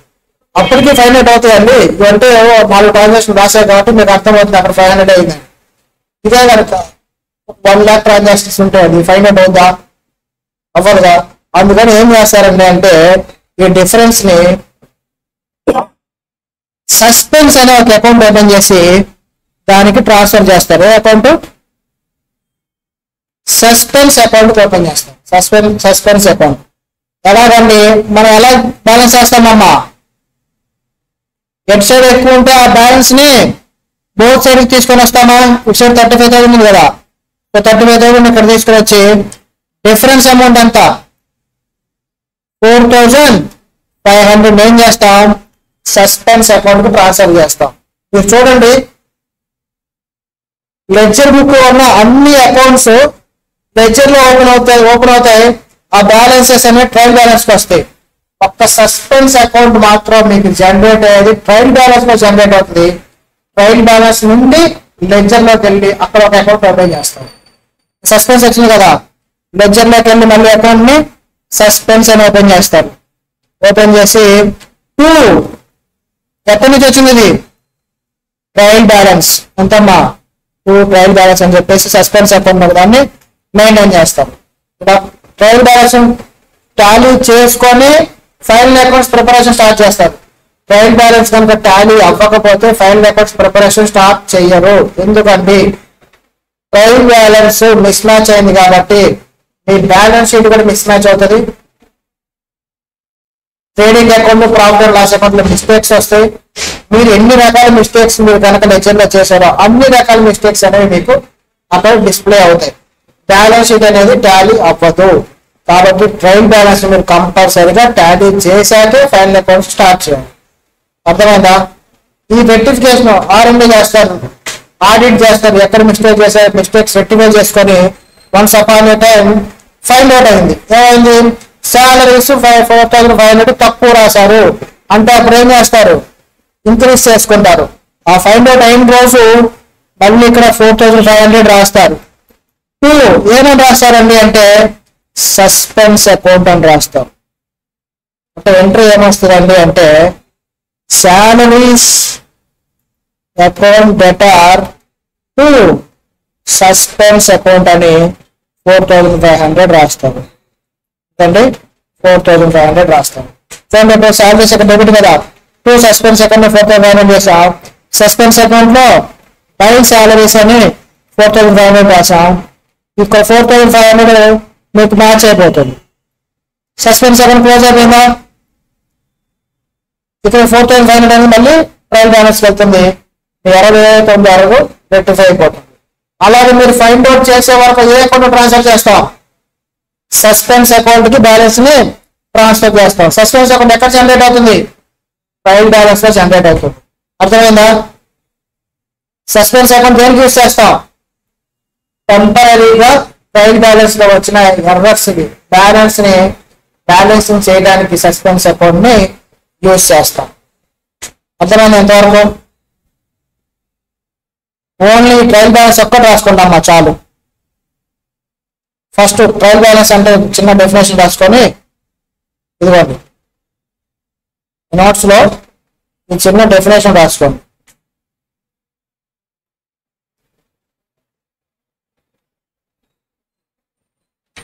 S1: అప్పటికి ఫైండ్ అవుట్ అవుతాయండి. ఇవంటే 4 ట్రాన్సాక్షన్ రాశారు కాబట్టి మీకు అర్థమవుతుంది అక్కడ 500 అయింది. ఇదే కనుక 1 lakh ట్రాన్సాక్షన్స్ ఉంటాయండి, ఫైండ్ అవుట్ అవుతుందా? అవ్వదుగా. అందుకని ఏం చేస్తారండి అంటే ఈ డిఫరెన్స్ ని సస్పెన్స్ అనే ఒక అకౌంట్ ఓపెన్ చేసి దానికి ట్రాన్స్ఫర్ చేస్తారు. అకౌంట్ సస్పెన్స్ అకౌంట్ ఓపెన్ చేస్తాం. సస్పెన్స్ అకౌంట్ ఎలాగండి? మనం ఎలా బ్యాలెన్స్ చేస్తామమ్మా? ఎట్ సైడ్ ఎక్కువ ఉంటే ఆ బ్యాలెన్స్ ని బోత్ సైడ్ తీసుకొని వస్తామా? ఇటు సైడ్ 35,000 ఉంది కదా, 35,000 ఇక్కడ తీసుకొని వచ్చి డిఫరెన్స్ అమౌంట్ ఎంత? 500 ఏం చేస్తాం, సస్పెన్స్ అకౌంట్ కు ట్రాన్స్ఫర్ చేస్తాం. మీరు చూడండి, లెడ్జర్ బుక్ ఉన్న అన్ని అకౌంట్స్ లెడ్జర్ లో ఓపెన్ అవుతాయి. ఆ బ్యాలెన్సెస్ అనేవి ట్రయల్ బ్యాలెన్స్ కి వస్తాయి. ఒక్క సస్పెన్స్ అకౌంట్ మాత్రం మీకు జనరేట్ అయ్యేది ట్రయల్ బ్యాలెన్స్ లో జనరేట్ అవుతుంది. ట్రయల్ బ్యాలెన్స్ నుండి లెడ్జర్ లోకి వెళ్ళి అక్కడ ఒక అకౌంట్ ఓపెన్ చేస్తాం. సస్పెన్స్ వచ్చింది కదా, లెడ్జర్ లోకి వెళ్ళి మళ్ళీ అకౌంట్ ని సస్పెన్స్ అని ఓపెన్ చేస్తారు. ఓపెన్ చేసి 2 ఎక్కడి నుంచి వచ్చింది ఇది, ట్రయల్ బ్యాలెన్స్ ఎంతమ్మా 2 ట్రయల్ బ్యాలెన్స్ అని చెప్పేసి సస్పెన్స్ అకౌంట్ దాన్ని మెయింటైన్ చేస్తాం. ట్రయల్ బ్యాలెన్స్ టాలీ చేసుకొని ఫైనల్ అకౌంట్స్ ప్రిపరేషన్ స్టార్ట్ చేస్తారు. ట్రయల్ బ్యాలెన్స్ కనుక టాలీ అవ్వకపోతే ఫైనల్ అకౌంట్స్ ప్రిపరేషన్ స్టార్ట్ చేయరు. ఎందుకంటే ట్రయల్ బ్యాలెన్స్ మిస్ మ్యాచ్ అయింది కాబట్టి మీ బ్యాలెన్స్ షీట్ కూడా మిస్ మ్యాచ్ అవుతుంది. Trading account, profit and loss account లో మిస్టేక్స్ వస్తాయి. మీరు ఎన్ని రకాల మిస్టేక్స్ మీరు కనుక లెడ్జర్ లో చేశారో అన్ని రకాల మిస్టేక్స్ అనేవి మీకు అక్కడ డిస్ప్లే అవుతాయి. బ్యాలెన్స్ షీట్ అనేది టాలీ అవ్వదు. కాబట్టి ట్రయల్ బ్యాలెన్స్ మీరు కంపల్సరీగా టాలీ చేశాకే ఫైనల్ అకౌంట్స్ స్టార్ట్ చేయాలి. అర్థమైందా? ఈ రెక్టిఫికేషన్ R&D చేస్తారు, ఆడిట్ చేస్తారు, ఎక్కడ మిస్టేక్ చేశారు మిస్టేక్స్ రెక్టిఫై చేసుకొని వన్స్ అపాన్ ఏ టైం ఫైండ్ అవుట్ అయింది. ఏమైంది, శాలరీస్ 4,500 తక్కువ రాశారు అంటే అప్పుడు ఏం చేస్తారు, ఇంక్రీజ్ చేసుకుంటారు. ఆ ఫైండ్ అవుట్ అయిన రోజు మళ్ళీ ఇక్కడ 4,500 రాస్తారు. 2 ఏమని రాస్తారండి అంటే సస్పెన్స్ అకౌంట్ అని రాస్తారు. అంటే ఎంట్రీ ఏమొస్తుందండి అంటే salaries account debtor to suspense account అని 4,500 రాస్తారు. అండి 4,500 రాస్తాం. చూడండి, ఇప్పుడు శాలరీస్ అకౌంట్ డెబిట్ కదా, 2 సస్పెన్స్ అకౌంట్ 4,500 చేసాం. సస్పెన్స్ అకౌంట్ లో బై శాలరీస్ అని 4,500 రాసాం. ఇక్కడ 4,500 మీకు మ్యాచ్ అయిపోతుంది. సస్పెన్స్ అకౌంట్ క్లోజ్ అయిపోయిందా, ఇక్కడ 4,500 అనేది మళ్ళీ ట్రయల్ బ్యాలెన్స్ వెళ్తుంది. 69 రెక్టిఫై అయిపోతుంది. అలాగే మీరు ఫైండ్ అవుట్ చేసే వరకు ఏ అకౌంట్ ట్రాన్స్ఫర్ చేస్తాం, సస్పెన్స్ అకౌంట్ కి బ్యాలెన్స్ ని ట్రాన్స్ఫర్ చేస్తాం. సస్పెన్స్ అకౌంట్ ఎక్కడ జనరేట్ అవుతుంది, ట్రయల్ బ్యాలెన్స్ లో జనరేట్ అవుతుంది. అర్థమైందా? సస్పెన్స్ అకౌంట్ దేనికి యూజ్ చేస్తాం, టెంపరీగా ట్రయల్ బ్యాలెన్స్ లో వచ్చిన ఎర్రర్స్ కి బ్యాలెన్సింగ్ చేయడానికి సస్పెన్స్ అకౌంట్ ని యూజ్ చేస్తాం. అర్థమైంది ఎంతవరకు? ఓన్లీ ట్రయల్ బ్యాలెన్స్ ఒక్కటి రాసుకుంటామా చాలు. ఫస్ట్ ట్రయల్ బ్యాలెన్స్ అంటే చిన్న డెఫినేషన్ రాసుకొని ఇదిగోండి నోట్స్ లో ఈ చిన్న డెఫినేషన్ రాసుకోండి.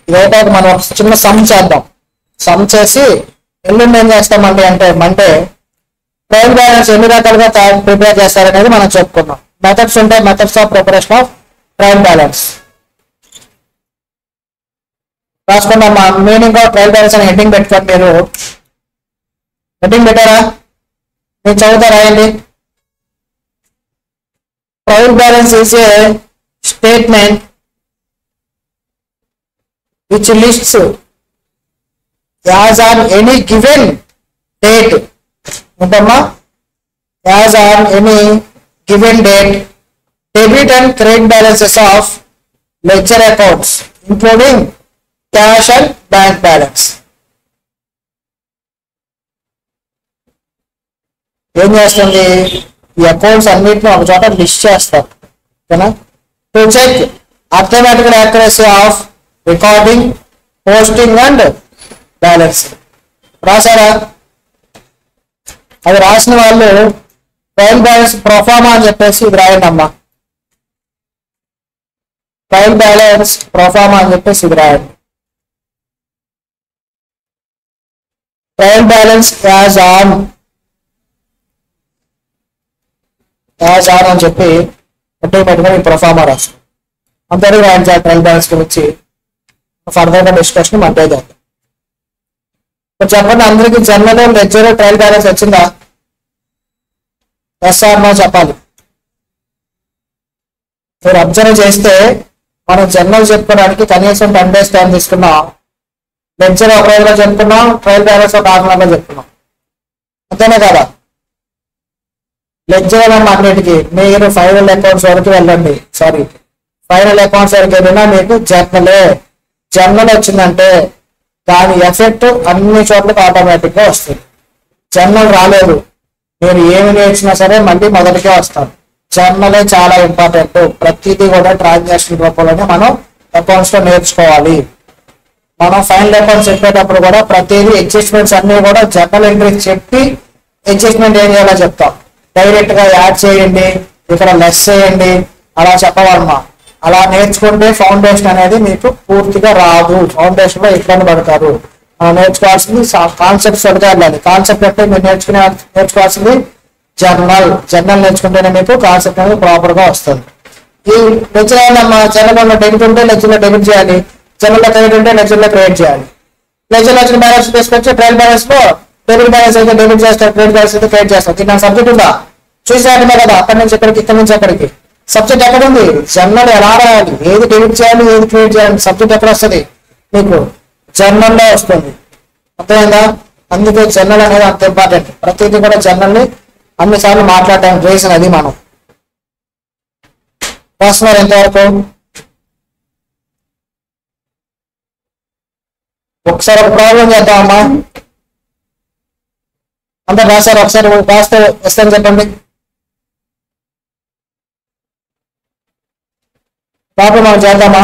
S1: ఇదైతే మనం ఒక చిన్న సమ్ చేద్దాం. సమ్ చేసి ఎల్లుండి ఏం చేస్తామండి అంటే ట్రయల్ బ్యాలెన్స్ ఎన్ని రకాలుగా ప్రిపేర్ చేస్తారనేది మనం చెప్పుకున్నాం. మెథడ్స్ ఉంటాయి, methods of preparation of trial balance రాసుకున్నాం. మా మీనింగ్ ఆఫ్ ట్రయల్ బ్యాలెన్స్ అని హెడ్డింగ్ పెట్టుకోండి. మీరు హెడ్డింగ్ పెట్టారా, మీరు చదువుతా రాయండి. Trial balance is a statement which lists as on any given date untama as on any given date debit and credit balances of ledger accounts including cash and bank balance. ఏం చేస్తుంది, ఈ accounts అన్నిటిని ఒక చోట list చేస్తారు. ఓకేనా? To check arithmetical accuracy of recording, posting and balance. రాశారా? అది రాసిన వాళ్ళు ట్రయల్ బ్యాలెన్స్ ప్రొఫార్మా అని చెప్పేసి ఇది రాయండి అమ్మా. ట్రయల్ బ్యాలెన్స్ ప్రొఫార్మా అని చెప్పేసి ఇది రాయండి. ట్రయల్ బ్యాలెన్స్ యాజ్ ఆన్ అని చెప్పి పెట్టుకుని ప్రొఫార్మా రాస్తాం. అంతవరకు రాయండి సార్ ట్రయల్ బ్యాలెన్స్ గురించి. ఫర్దర్ గా డిస్కషన్ మంటే చేద్దాం. చెప్పండి, అందరికి జనరల్ లెడ్జర్ ట్రయల్ బ్యాలెన్స్ వచ్చిందా? ఎస్ఆర్ నో చెప్పాలి. మీరు అబ్జర్వ్ చేస్తే మనం జనరల్ చెప్పుకోవడానికి కనీసం 10 days టైం తీసుకున్నాం. లెడ్జర్ ఒక రోజులో చెప్పుకున్నాం, ట్రయల్ బ్యాలెన్స్ ఒక 6 నెలలో చెప్పుకున్నాం. అంతేనా కదా? లెడ్జర్ అన్నిటికి మీరు ఫైనల్ అకౌంట్స్ వరకు వెళ్ళండి. సారీ, ఫైనల్ అకౌంట్స్ వరకు వెళ్ళినా మీకు జర్నల్ వచ్చిందంటే దాని ఎఫెక్ట్ అన్ని చోట్లకి ఆటోమేటిక్ గా వస్తుంది. జర్నల్ రాలేదు, మీరు ఏమి నేర్చినా సరే మళ్ళీ మొదటికే వస్తారు. జర్నలే చాలా ఇంపార్టెంట్. ప్రతిదీ కూడా ట్రాన్సాక్షన్ రూపంలోనే మనం అకౌంట్స్ లో నేర్చుకోవాలి. మనం ఫైనల్ అకౌంట్స్ చెప్పేటప్పుడు కూడా ప్రతిదీ అడ్జస్ట్మెంట్స్ అన్ని కూడా జర్నల్ ఎంట్రీ చెప్పి అడ్జస్ట్మెంట్ ఏం చేయాలో చెప్తాం. డైరెక్ట్ గా యాడ్ చేయండి, ఇక్కడ లెస్ చేయండి అలా చెప్పవాలమ్మా. అలా నేర్చుకుంటే ఫౌండేషన్ అనేది మీకు పూర్తిగా రాదు. ఫౌండేషన్ లో ఇబ్బంది పడతారు. మనం నేర్చుకోవాల్సింది కాన్సెప్ట్స్ వరకు వెళ్ళాలి. కాన్సెప్ట్ అంటే మీరు నేర్చుకోవాల్సింది జర్నల్ నేర్చుకుంటేనే మీకు కాన్సెప్ట్ అనేది ప్రాపర్ గా వస్తుంది. ఈ లెక్చర్ జర్నల్ లో డెబిట్ ఉంటే లెక్చర్ లో డెబిట్ చేయాలి, జర్నల్ లో క్రెడిట్ ఉంటే లెక్చర్ లో క్రియేట్ చేయాలి. లెక్చర్ వచ్చిన బ్యాలెన్స్ తీసుకొచ్చి ట్రయల్ బ్యాలెన్స్ లో డెబిట్ బ్యాలెన్స్ అయితే డెబిట్ చేస్తారు, క్రెడిట్ బ్యాలెన్స్ అయితే క్రియేట్ చేస్తారు. దీని సబ్జెక్ట్ ఉందా? చూసారంటే కదా, అక్కడి నుంచి ఇక్కడికి, ఇక్కడి నుంచి అక్కడికి సబ్జెక్ట్ ఎక్కడ ఉంది? జర్నల్ ఎలా రాయాలి, ఏది డెబిట్ చేయాలి, ఏది క్రియేట్ చేయాలి, సబ్జెక్ట్ ఎక్కడ వస్తుంది మీకు? జర్నల్లో వస్తుంది. అర్థమైందా? అందుకే జర్నల్ అనేది అంత ఇంపార్టెంట్. ప్రతిదీ కూడా జర్నల్ని అన్నిసార్లు మాట్లాడడానికి రీజన్ అది. మనం రాస్తున్నారు ఎంతవరకు? ఒకసారి ఒక ప్రాబ్లం చేద్దామమ్మా. అందరు రాశారు? ఒకసారి రాస్తే వస్తాను చెప్పండి. ప్రాబ్లం మనం చేద్దామా?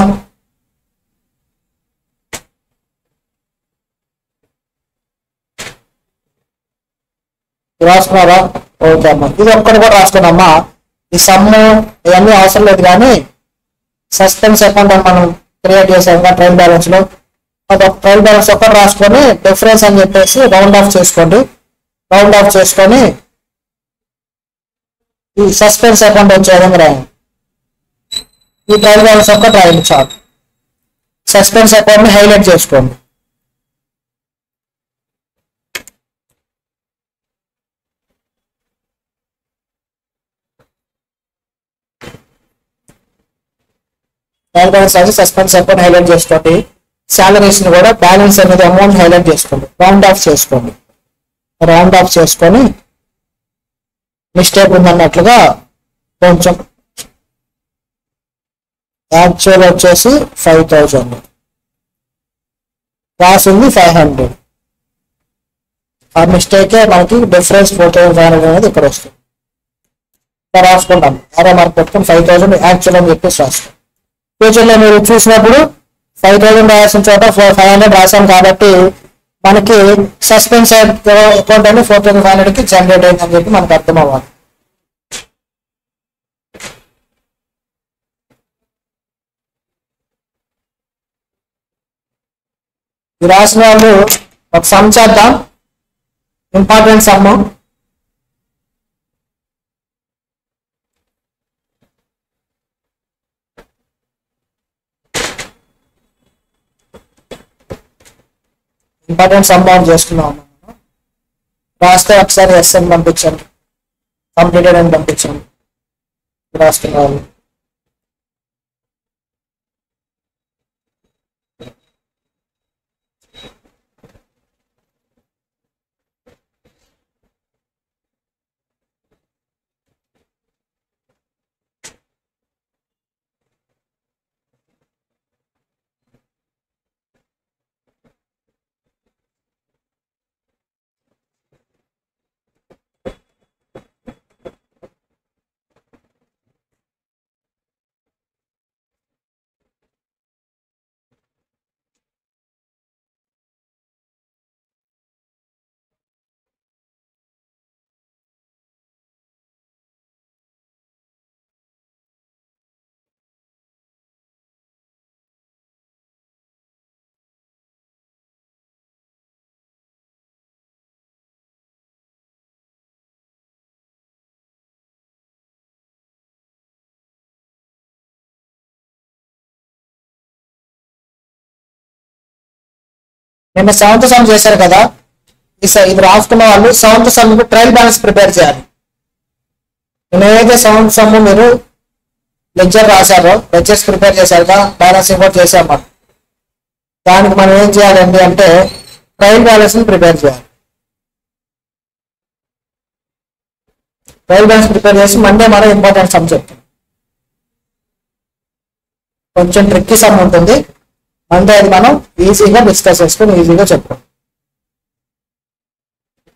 S1: రాసుకున్నారా? ఓకే అమ్మా, ఇది ఒక్కటి కూడా రాసుకున్నామ్మా. ఈ సమ్ము ఇవన్నీ అవసరం లేదు, కానీ సస్పెన్స్ అకౌంట్ అని మనం క్రియేట్ చేసాం ట్రయల్ బ్యాలెన్స్ లో. ట్రయల్ బ్యాలెన్స్ ఒక్కటి రాసుకొని డిఫరెన్స్ అని చెప్పేసి రౌండ్ ఆఫ్ చేసుకోండి. రౌండ్ ఆఫ్ చేసుకొని ఈ సస్పెన్స్ అకౌంట్ వచ్చే విధంగా రాయండి. ఈ ట్రయల్ బ్యాలెన్స్ ఒక్కటి రాయండి చాలు. సస్పెన్స్ అకౌంట్ ని హైలైట్ చేసుకోండి. ట్రయల్ బ్యాలెన్స్ రాసి సస్పెన్స్ అకౌంట్ హైలైట్ చేసుకోండి. సాలరీస్ ని కూడా బ్యాలెన్స్ అనేది అమౌంట్ హైలైట్ చేసుకోండి. రౌండ్ ఆఫ్ చేసుకోండి. రౌండ్ ఆఫ్ చేసుకొని మిస్టేక్ ఉందన్నట్లుగా కొంచెం యాక్చువల్ వచ్చేసి 5000, రాసింది 500. ఆ మిస్టేకే మనకి డిఫరెన్స్ 4500 అనేది ఇక్కడ వస్తుంది. రాసుకుంటాం, అరే మార్క్ పెట్టుకుని 5000 యాక్చువల్ అని చెప్పేసి రాస్తాం. ఫ్యూచర్ లో మీరు చూసినప్పుడు 5000 రాసిన చోట 500 రాసాం కాబట్టి మనకి సస్పెన్స్ అకౌంట్ అని 4500 కి జనరేట్ అయిందని చెప్పి మనకు అర్థం అవ్వాలి. ఈ రాసిన వాళ్ళు ఒక సమ్ చేద్దాం, important some. Important some on చేసుకున్నాం. రాస్తే ఒకసారి ఎస్ఎన్ పంపించండి, కంప్లీటెడ్ అని పంపించండి రాస్తున్న వాళ్ళు. నిన్న 7th సమ్ చేశారు కదా, ఇది రాసుకున్న వాళ్ళు 7th some trial balance prepare చేయాలి. నేను ఏదైతే 7th సమ్ మీరు లెక్చర్ రాశారో, లెక్చర్స్ ప్రిపేర్ చేశారుగా, బ్యాలెన్స్ ఇంపోర్ట్ చేసాము. దానికి మనం ఏం చేయాలండి అంటే ట్రయల్ బ్యాలెన్స్ ని ప్రిపేర్ చేయాలి. ట్రయల్ బ్యాలెన్స్ ప్రిపేర్ చేసి మండే మనం ఇంపార్టెంట్ సమ్ చెప్తాం. కొంచెం ట్రిక్కీ సమ్ ఉంటుంది, మండే అది మనం ఈజీగా డిస్కస్ చేసుకుని ఈజీగా చెప్తాం.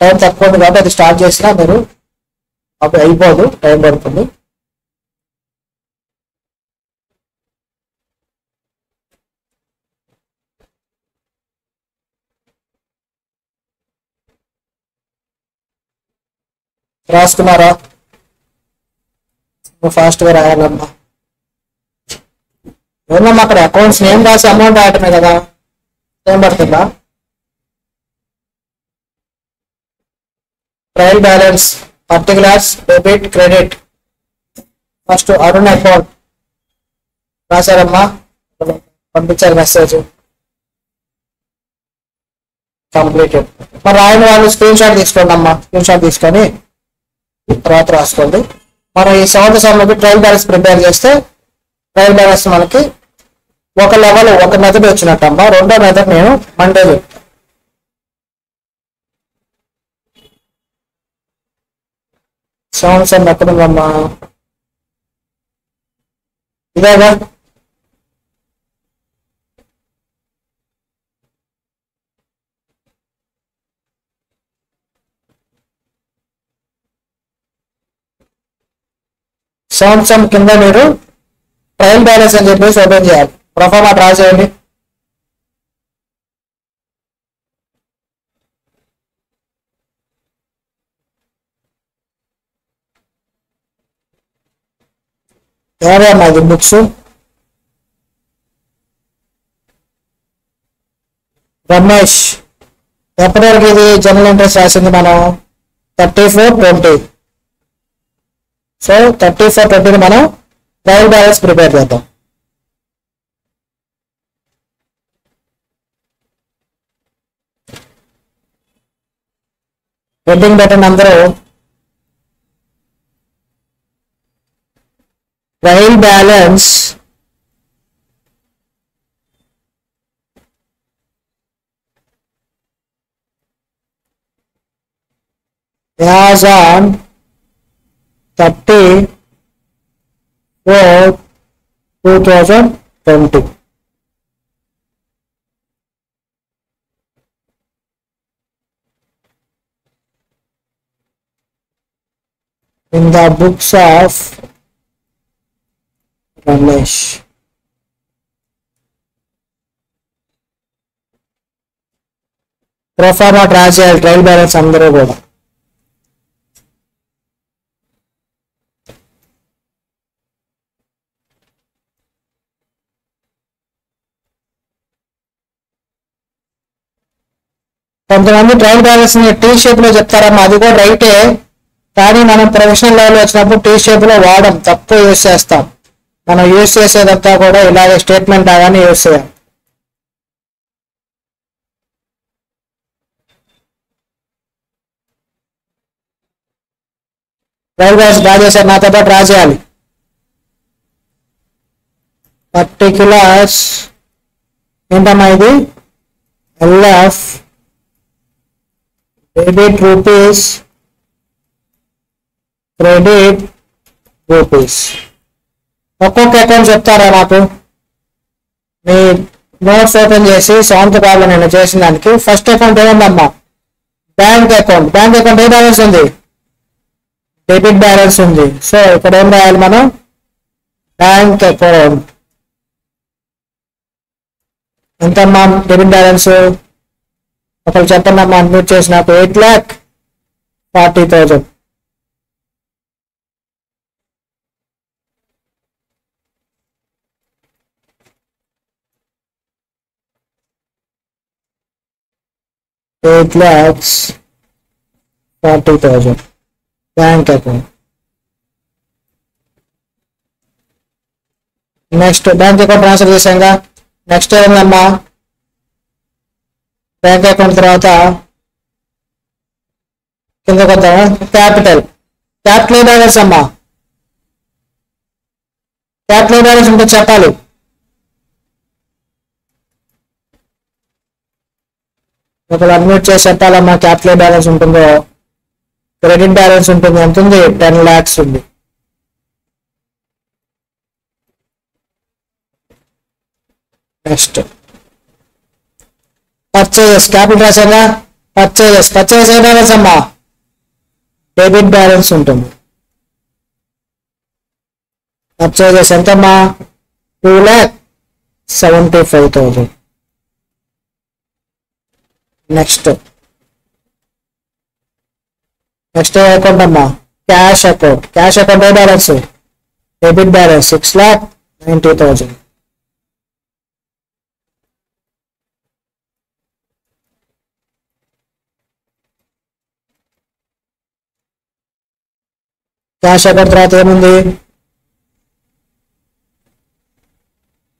S1: టైం తక్కువ ఉంది కాబట్టి అది స్టార్ట్ చేసినా మీరు అప్పుడు అయిపోదు, టైం పడుతుంది. రాసుకున్నారా? ఫాస్ట్ గా రాయాలమ్మా. ఏమమ్మా అక్కడ అకౌంట్స్ నేమ్ రాసి అమౌంట్ రాయటమే కదా, ఏం పడుతుందా? Trial balance particulars debit credit. First Arun account రాశారమ్మా, పంపించారు మెసేజ్ కంప్లీటెడ్. మరి రాయని వాళ్ళు స్క్రీన్ షాట్ తీసుకోండి అమ్మా, స్క్రీన్ షాట్ తీసుకొని తర్వాత రాసుకోండి. మనం ఈ 7th సమ్కి ట్రయల్ బ్యాలెన్స్ ప్రిపేర్ చేస్తే ట్రయల్ బ్యాలెన్స్ మనకి ఒక లెవెల్ ఒక మెథడ్ వచ్చినట్టమ్మా. రెండో మెథడ్ నేను మండే చెప్తాను. సమ్ ఎక్కడుందమ్మా? ఇదేగా సమ్ కింద మీరు ట్రయల్ బ్యాలెన్స్ అని చెప్పేసి ఓపెన్ చేయాలి. ప్రొఫార్మా డ్రా చేయండి. ఏమన్నా ఇది బుక్స్ రమేష్ ఎప్పటివరకు ఇది జనరల్ ఇంట్రెస్ట్ రాసింది మనం 3420. సో 3420 మనం ట్రయల్ బ్యాలెన్స్ ప్రిపేర్ చేద్దాం. హెడ్డింగ్ పెట్టండి అందరూ. Trial balance as on 30/4/2020. In the books of Ramesh. Proforma draw చేయాలి ట్రయల్ బ్యాలెన్స్ అందరూ కూడా. కొంతమంది ట్రయల్ బ్యాలెన్స్ ని టీ షేప్ లో చెప్తారమ్మా, అది కూడా రైటే. కానీ మనం ప్రొఫెషనల్ లెవెల్ వచ్చినప్పుడు టీ షేప్ లో వాడడం, తక్కువ యూజ్ చేస్తాం. మనం యూజ్ చేసేదంతా కూడా ఇలాగే స్టేట్మెంట్ లాగానే యూజ్ చేయాలి. ట్రయల్ బ్యాలెన్స్ డ్రా చేశారు, నాతో పాటు డ్రా చేయాలి. పర్టికులర్స్ ఏంటమ్మా ఇది? LF debit rupees credit rupees. ఒక్కొక్క అకౌంట్ చెప్తారా నాకు? మీ నోట్స్ ఓపెన్ చేసి 7th ప్రాబ్లం నేను చేసిన దానికి ఫస్ట్ అకౌంట్ ఏముందమ్మా? Bank account. బ్యాంక్ అకౌంట్ ఏ బ్యాలెన్స్ ఉంది? డెబిట్ బ్యాలెన్స్ ఉంది. సో ఇక్కడ ఏం రాయాలి మనం? Bank account. ఎంతమ్మా డెబిట్ బ్యాలెన్స్? ఒకరు చెప్పండి అమ్మా, అడ్మిట్ చేసి నాకు 8,40,000. $8,40,000 bank account. Next bank account transfer చేసాంగా. నెక్స్ట్ ఏముందమ్మా? బ్యాంక్ అకౌంట్ తర్వాత కింద కొత్త క్యాపిటల్. క్యాపిటల్ బ్యాలెన్స్ అమ్మా. క్యాపిటల్ బ్యాలెన్స్ ఉంటే చెప్పాలి. ఒకరు అడ్మిట్ చేసి చెప్పాలమ్మా క్యాపిటల్ బ్యాలెన్స్ ఉంటుందో. క్రెడిట్ బ్యాలెన్స్ ఉంటుంది, ఎంత ఉంది? 10 lakhs ఉంది. నెక్స్ట్ పర్చేజెస్, క్యాపిటల్ రాశారా? పర్చేజెస్ ఏ బ్యాలెన్స్ అమ్మా? డెబిట్ బ్యాలెన్స్ ఉంటుంది. పర్చేజెస్ ఎంతమ్మా? 2,75,000. నెక్స్ట్ అకౌంట్ అమ్మా? క్యాష్ అకౌంట్ ఏ balance? Debit balance 6,90,000. Cash account తర్వాత ఏముంది?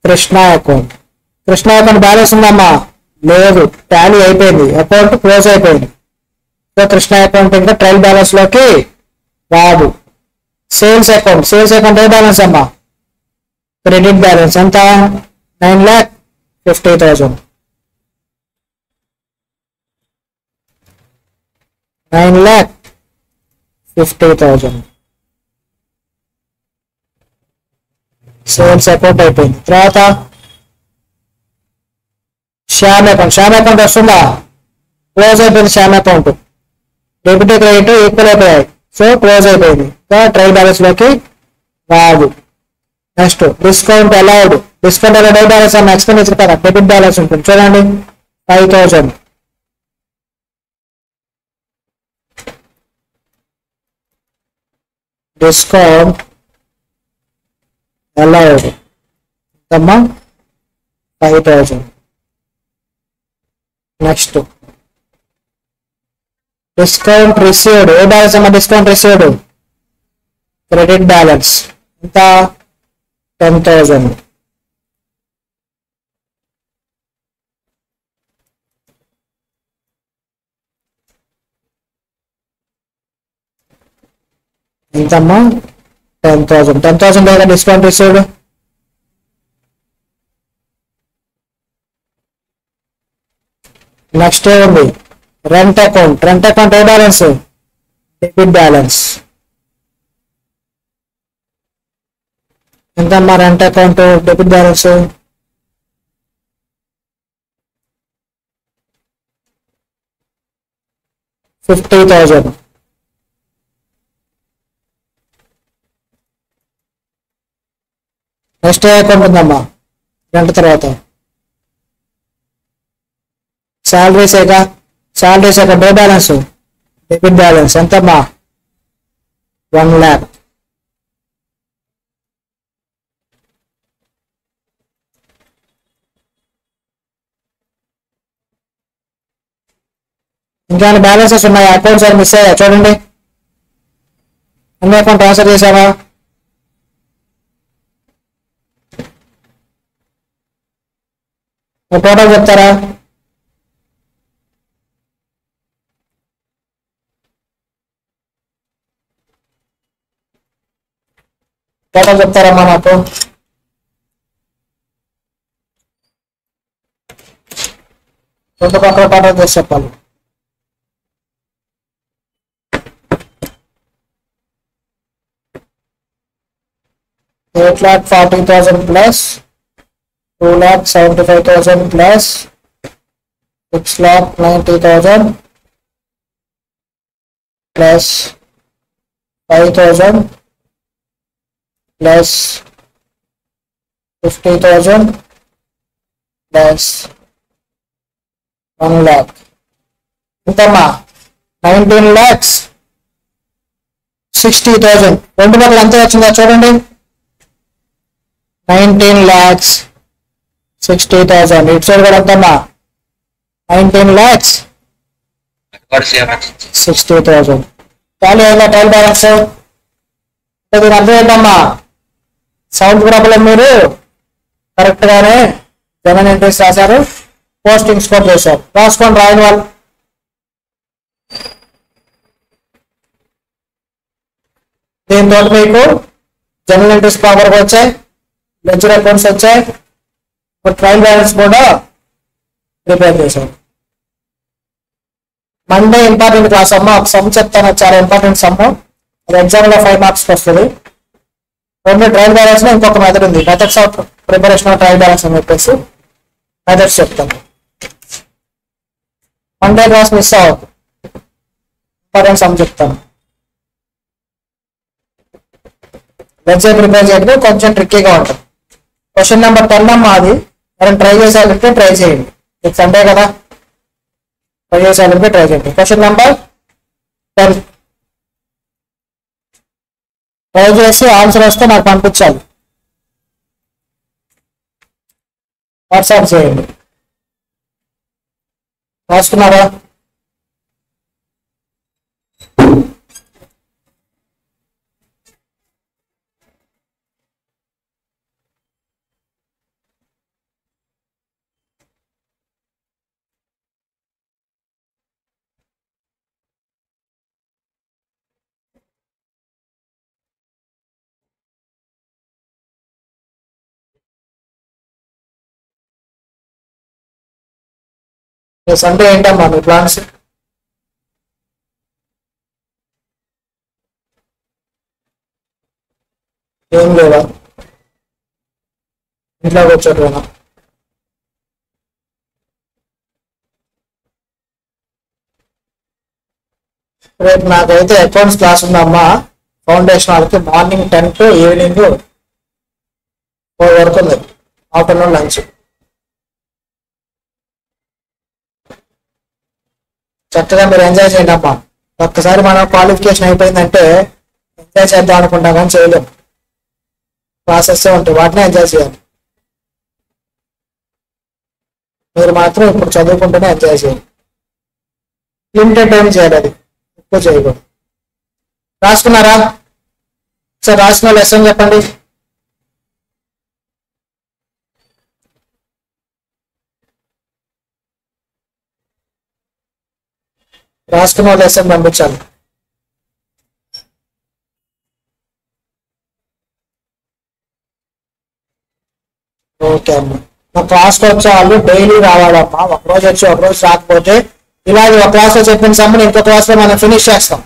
S1: కృష్ణ అకౌంట్ బ్యాలెన్స్ ఉందమ్మా? లేదు, టాలీ అయిపోయింది, అకౌంట్ క్లోజ్ అయిపోయింది. సో కృష్ణ అకౌంట్ ఇంకా ట్రయల్ బ్యాలెన్స్ లోకి రాదు. సేల్స్ అకౌంట్ ఏ బ్యాలెన్స్ అమ్మా? క్రెడిట్ బ్యాలెన్స్ ఎంత? 9,50,000. 9,50,000 సేల్స్ అకౌంట్ అయిపోయింది. తర్వాత శ్యామ్ అకౌంట్ వస్తుందా? క్లోజ్ అయిపోయింది Shyam account. Debit credit equal అయిపోయాయి, సో క్లోజ్ అయిపోయింది. ట్రయల్ బ్యాలెన్స్ లోకి రాదు. నెక్స్ట్ డిస్కౌంట్ అలౌడ్ ఏ బ్యాలెన్స్ అన్న? ఎక్స్పెండిచర్ కదా, డెబిట్ బ్యాలెన్స్ ఉంటుంది. చూడండి 5,000. డిస్కౌంట్ అలౌడ్ ఎంతమ్మా? 5,000. Next discount received a balance అమ్మా? డిస్కౌంట్ రిసీవ్డ్ క్రెడిట్ బ్యాలెన్స్ ఎంత? 10,000. ఎంతమ్మా? 10,000 లేదా డిస్కౌంట్ రిసీవ్డ్. నెక్స్ట్ ఏముంది? రెంట్ అకౌంట్ ఏ బ్యాలెన్స్? డెబిట్ బ్యాలెన్స్ ఎంతమ్మా? Rent account debit balance 50,000. Next account ఉందమ్మా గంట తర్వాత? శాలరీస్ అకౌంట్ ఏ బ్యాలెన్స్? డెబిట్ బ్యాలెన్స్ ఎంతమ్మా? 1 lakh. ఇంకా బ్యాలెన్సెస్ ఉన్నాయి, అకౌంట్స్ అని మిస్ అయ్యా చూడండి. అన్ని అకౌంట్ ట్రాన్స్ఫర్ చేసావా? టోటల్ చెప్తారా? టోటల్ చెప్తారమ్మా నాకు? రెండు పక్కల టోటల్ చేసి చెప్పాలి. $8,40,000 plus 2,75,000 plus 6,90,000 plus 5,000 plus 50,000 plus 1 lakh. ఎంతమ్మా? 19,60,000. రెండు పక్కల ఎంత వచ్చిందో చూడండి. 19,60,000. ఇటు సైడ్ కూడా ఎంతమ్మా? 19,60,000. ఖాళీ అయిందా ట్రయల్ బ్యాలెన్స్? దీని అర్థం ఏంటమ్మా? సౌండ్ ప్రాబ్లం మీరు కరెక్ట్ గానే జనరల్ ఎంట్రీస్ రాశారు, పోస్టింగ్ స్కోర్ చేశారు. రాసుకోండి రాయని వాళ్ళు. దీంతో మీకు జనరల్ ఎంట్రీస్ ప్రాపర్గా వచ్చాయి, లెడ్జర్ అకౌంట్స్ వచ్చాయి, ట్రయల్ బ్యాలెన్స్ కూడా ప్రిపేర్ చేశారు. మండే ఇంపార్టెంట్ క్లాస్ అమ్మ. ఒక సమ్ చెప్తాను, చాలా ఇంపార్టెంట్ సమ్. అది ఎగ్జామ్ లో 5 మార్క్స్ వస్తుంది. 2 ట్రయల్ బ్యాలెన్స్ లో ఇంకొక మెథడ్ ఉంది, methods of preparation of trial balance అని చెప్పేసి మెథడ్స్ చెప్తాను. మండే క్లాస్ మిస్ అవ్వదు, ఇంపార్టెంట్ సమ్ చెప్తాను. వెబ్సైట్ ప్రిపేర్ చేయడం కొంచెం ట్రిక్కీగా ఉంటుంది. క్వశ్చన్ నెంబర్ 10 అమ్మ. అది మనం ట్రై చేసేయాలంటే ట్రై చేయండి, ఇది సండే కదా, ట్రై చేసేయాలంటే ట్రై చేయండి. క్వశ్చన్ నెంబర్ 10 ట్రై చేసి ఆన్సర్ వస్తే నాకు పంపించాలి, వాట్సాప్ చేయండి. రాసుకున్నారా? సండే ఏంటమ్మా మీ ప్లాన్స్? ఏం లేదా, ఇంట్లో కూర్చోటేనా? రేపు నాకైతే అకౌంట్స్ క్లాస్ ఉందమ్మా, ఫౌండేషన్ వాళ్ళకి. మార్నింగ్ 10 to ఈవినింగ్ 4 వరకు ఉంది, ఆఫ్టర్నూన్ లంచ్. చక్కగా మీరు ఎంజాయ్ చేయండి అమ్మా. ఒక్కసారి మనం క్వాలిఫికేషన్ అయిపోయిందంటే ఎంజాయ్ చేద్దాం అనుకుంటాం కానీ చేయలేము, క్లాసెస్ ఉంటాయి, వాటిని ఎంజాయ్ చేయాలి. మీరు మాత్రం ఇప్పుడు చదువుకుంటూనే ఎంజాయ్ చేయాలి, లిమిటెడ్ టైం చేయాలి, అది ఎక్కువ చేయకూడదు. రాసుకున్నారా? సార్ రాసిన లెసన్ చెప్పండి. రాసుకున్న లెసన్ పంపించాలి. ఓకే అమ్మా. మా క్లాస్కి వచ్చే వాళ్ళు డైలీ రావాలమ్మా, ఒకరోజు వచ్చి ఒకరోజు రాకపోతే ఇలాగే ఒక క్లాస్లో చెప్పిన సమ్మని ఇంకో క్లాస్లో మనం ఫినిష్ చేస్తాం.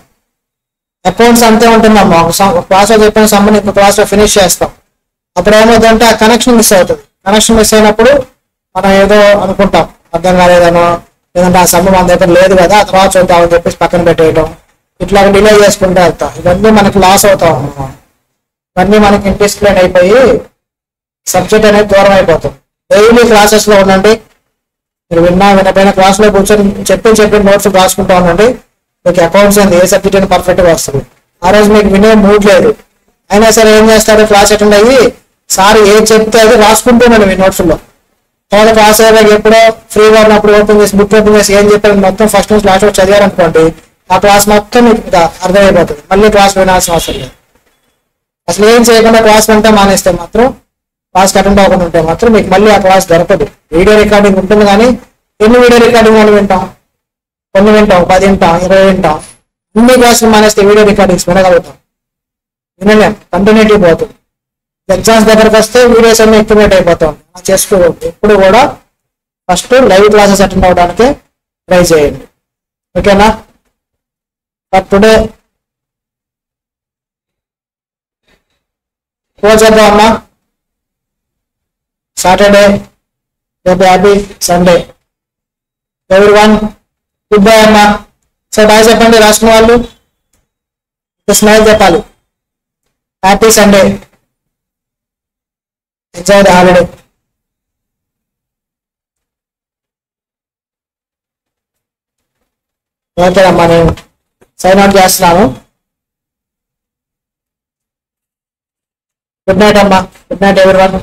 S1: అకౌంట్స్ అంతే ఉంటుందమ్మా, ఒక క్లాస్లో చెప్పిన సమ్మని ఇంకో క్లాస్లో ఫినిష్ చేస్తాం. అప్పుడు ఏమవుతుందంటే ఆ కనెక్షన్ మిస్ అవుతుంది. కనెక్షన్ మిస్ అయినప్పుడు మనం ఏదో అనుకుంటాం, అర్థం కాలేదనో, లేదంటే ఆ సమ్మ మన దగ్గర లేదు కదా, ఆ తర్వాత చూద్దామని చెప్పేసి పక్కన పెట్టేయడం, ఇట్లా డిలే చేసుకుంటూ వెళ్తాం. ఇవన్నీ మనకి లాస్ అవుతాం, ఇవన్నీ మనకి ఇండిస్ప్లేన్ అయిపోయి సబ్జెక్ట్ అనేది దూరం అయిపోతుంది. డైలీ క్లాసెస్లో ఉండండి, మీరు వినపైన క్లాస్లో కూర్చొని చెప్పిన నోట్స్ రాసుకుంటా ఉండండి. మీకు అకౌంట్స్ అండ్ ఏ సబ్జెక్ట్ అని పర్ఫెక్ట్గా వస్తుంది. ఆ రోజు మీకు వినే మూడ్ లేదు, అయినా సరే ఏం చేస్తారు, క్లాస్ అటెండ్ అయ్యి సార్ ఏం చెప్తే అది రాసుకుంటున్నాను మీ నోట్స్లో. తర్వాత క్లాస్ అయ్యాక ఎప్పుడో ఫ్రీగా ఉన్నప్పుడు ఓపెన్ చేసి బుక్ ఓపెన్ చేసి ఏం చెప్పారు మొత్తం ఫస్ట్ నుంచి లాస్ట్ వరకు చదివారనుకోండి, ఆ క్లాస్ మొత్తం మీకు అర్థమైపోతుంది. మళ్ళీ క్లాస్ వినాల్సిన అవసరం లేదు. అసలు ఏం చేయకుండా క్లాస్ వింటే మానేస్తే మాత్రం, క్లాస్కి అటెండ్ అవ్వకుండా ఉంటే మాత్రం మీకు మళ్ళీ ఆ క్లాస్ దొరకదు. వీడియో రికార్డింగ్ ఉంటుంది కానీ ఎన్ని వీడియో రికార్డింగ్ అని వింటాం, కొన్ని వింటాం, 10 వింటాం, 20 వింటాం. అన్ని క్లాసులు మానేస్తే వీడియో రికార్డింగ్స్ వినగలుగుతాం, వినలేం, కంటిన్యూటీ పోతుంది. ఎగ్జామ్స్ దగ్గరకు వస్తే వీడియోస్ అన్ని ఎక్టివేట్ అయిపోతాం. చేసుకోవద్దు, ఎప్పుడు కూడా ఫస్ట్ లైవ్ క్లాసెస్ అటెండ్ అవ్వడానికి ట్రై చేయండి, ఓకేనా? బట్ టుడే క్లోజ్ చేద్దాం అమ్మా. సాటర్డే, రేపు happy Sunday everyone. Good bye అమ్మా. సార్ బాయ్ చెప్పండి రాసుకున్న వాళ్ళు, స్మైల్ చెప్పాలి. Happy Sunday, enjoy the holiday. ఓకేనమ్మా, నేను సైన్ అవుట్ చేస్తున్నాను. గుడ్ నైట్ అమ్మా, గుడ్ నైట్ ఎవరీవన్.